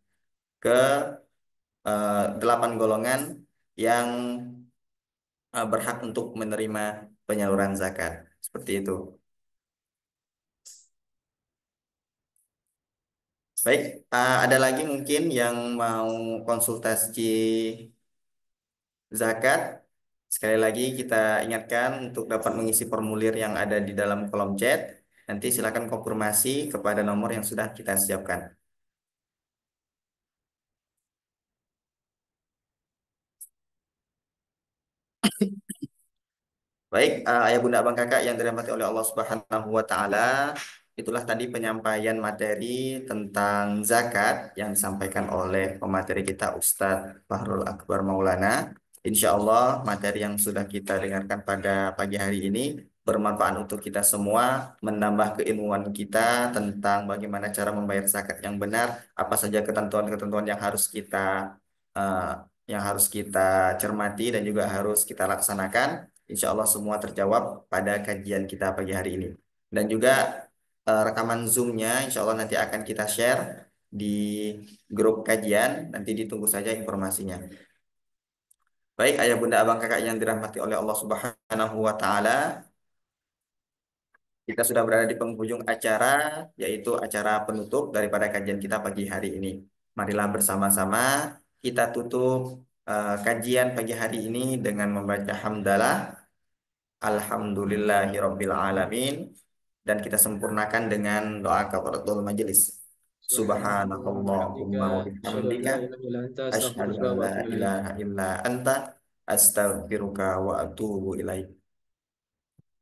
ke 8 golongan yang berhak untuk menerima penyaluran zakat. Seperti itu. Baik, ada lagi mungkin yang mau konsultasi zakat. Sekali lagi kita ingatkan untuk dapat mengisi formulir yang ada di dalam kolom chat. Nanti silakan konfirmasi kepada nomor yang sudah kita siapkan. Baik, ayah bunda abang kakak yang dirahmati oleh Allah Subhanahu wa taala, itulah tadi penyampaian materi tentang zakat yang disampaikan oleh pemateri kita Ustadz Fahrul Akbar Maulana. Insya Allah materi yang sudah kita dengarkan pada pagi hari ini bermanfaat untuk kita semua, menambah keilmuan kita tentang bagaimana cara membayar zakat yang benar, apa saja ketentuan-ketentuan eh, yang harus kita cermati dan juga harus kita laksanakan. Insya Allah semua terjawab pada kajian kita pagi hari ini. Dan juga rekaman Zoom-nya insya Allah nanti akan kita share di grup kajian. Nanti ditunggu saja informasinya. Baik, ayah bunda abang kakak yang dirahmati oleh Allah Subhanahu wa taala, kita sudah berada di penghujung acara, yaitu acara penutup daripada kajian kita pagi hari ini. Marilah bersama-sama kita tutup kajian pagi hari ini dengan membaca hamdalah. Alhamdulillahirabbil alamin, dan kita sempurnakan dengan doa kafaratul majelis. Subhanakallahumma wa bihamdika Subhanakallahumma wa asyhadu an bihamdika la ilaha illa anta asyhadu astaghfiruka an wa la atubu ilaik. ilaha illa anta astaghfiruka wa atubu ilaik.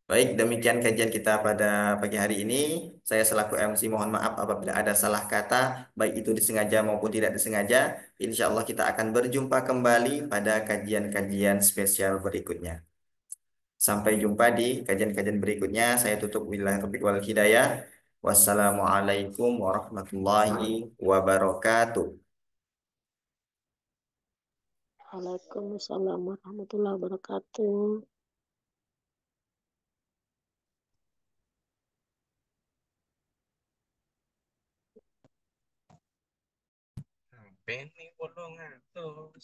Baik, demikian kajian kita pada pagi hari ini. Saya selaku MC mohon maaf apabila ada salah kata, baik itu disengaja maupun tidak disengaja. Insya Allah kita akan berjumpa kembali pada kajian-kajian spesial berikutnya. Sampai jumpa di kajian-kajian berikutnya. Saya tutup billahi taufiq wal hidayah. Wassalamualaikum warahmatullahi wabarakatuh. Waalaikumsalam warahmatullahi wabarakatuh. Sampai nih 800.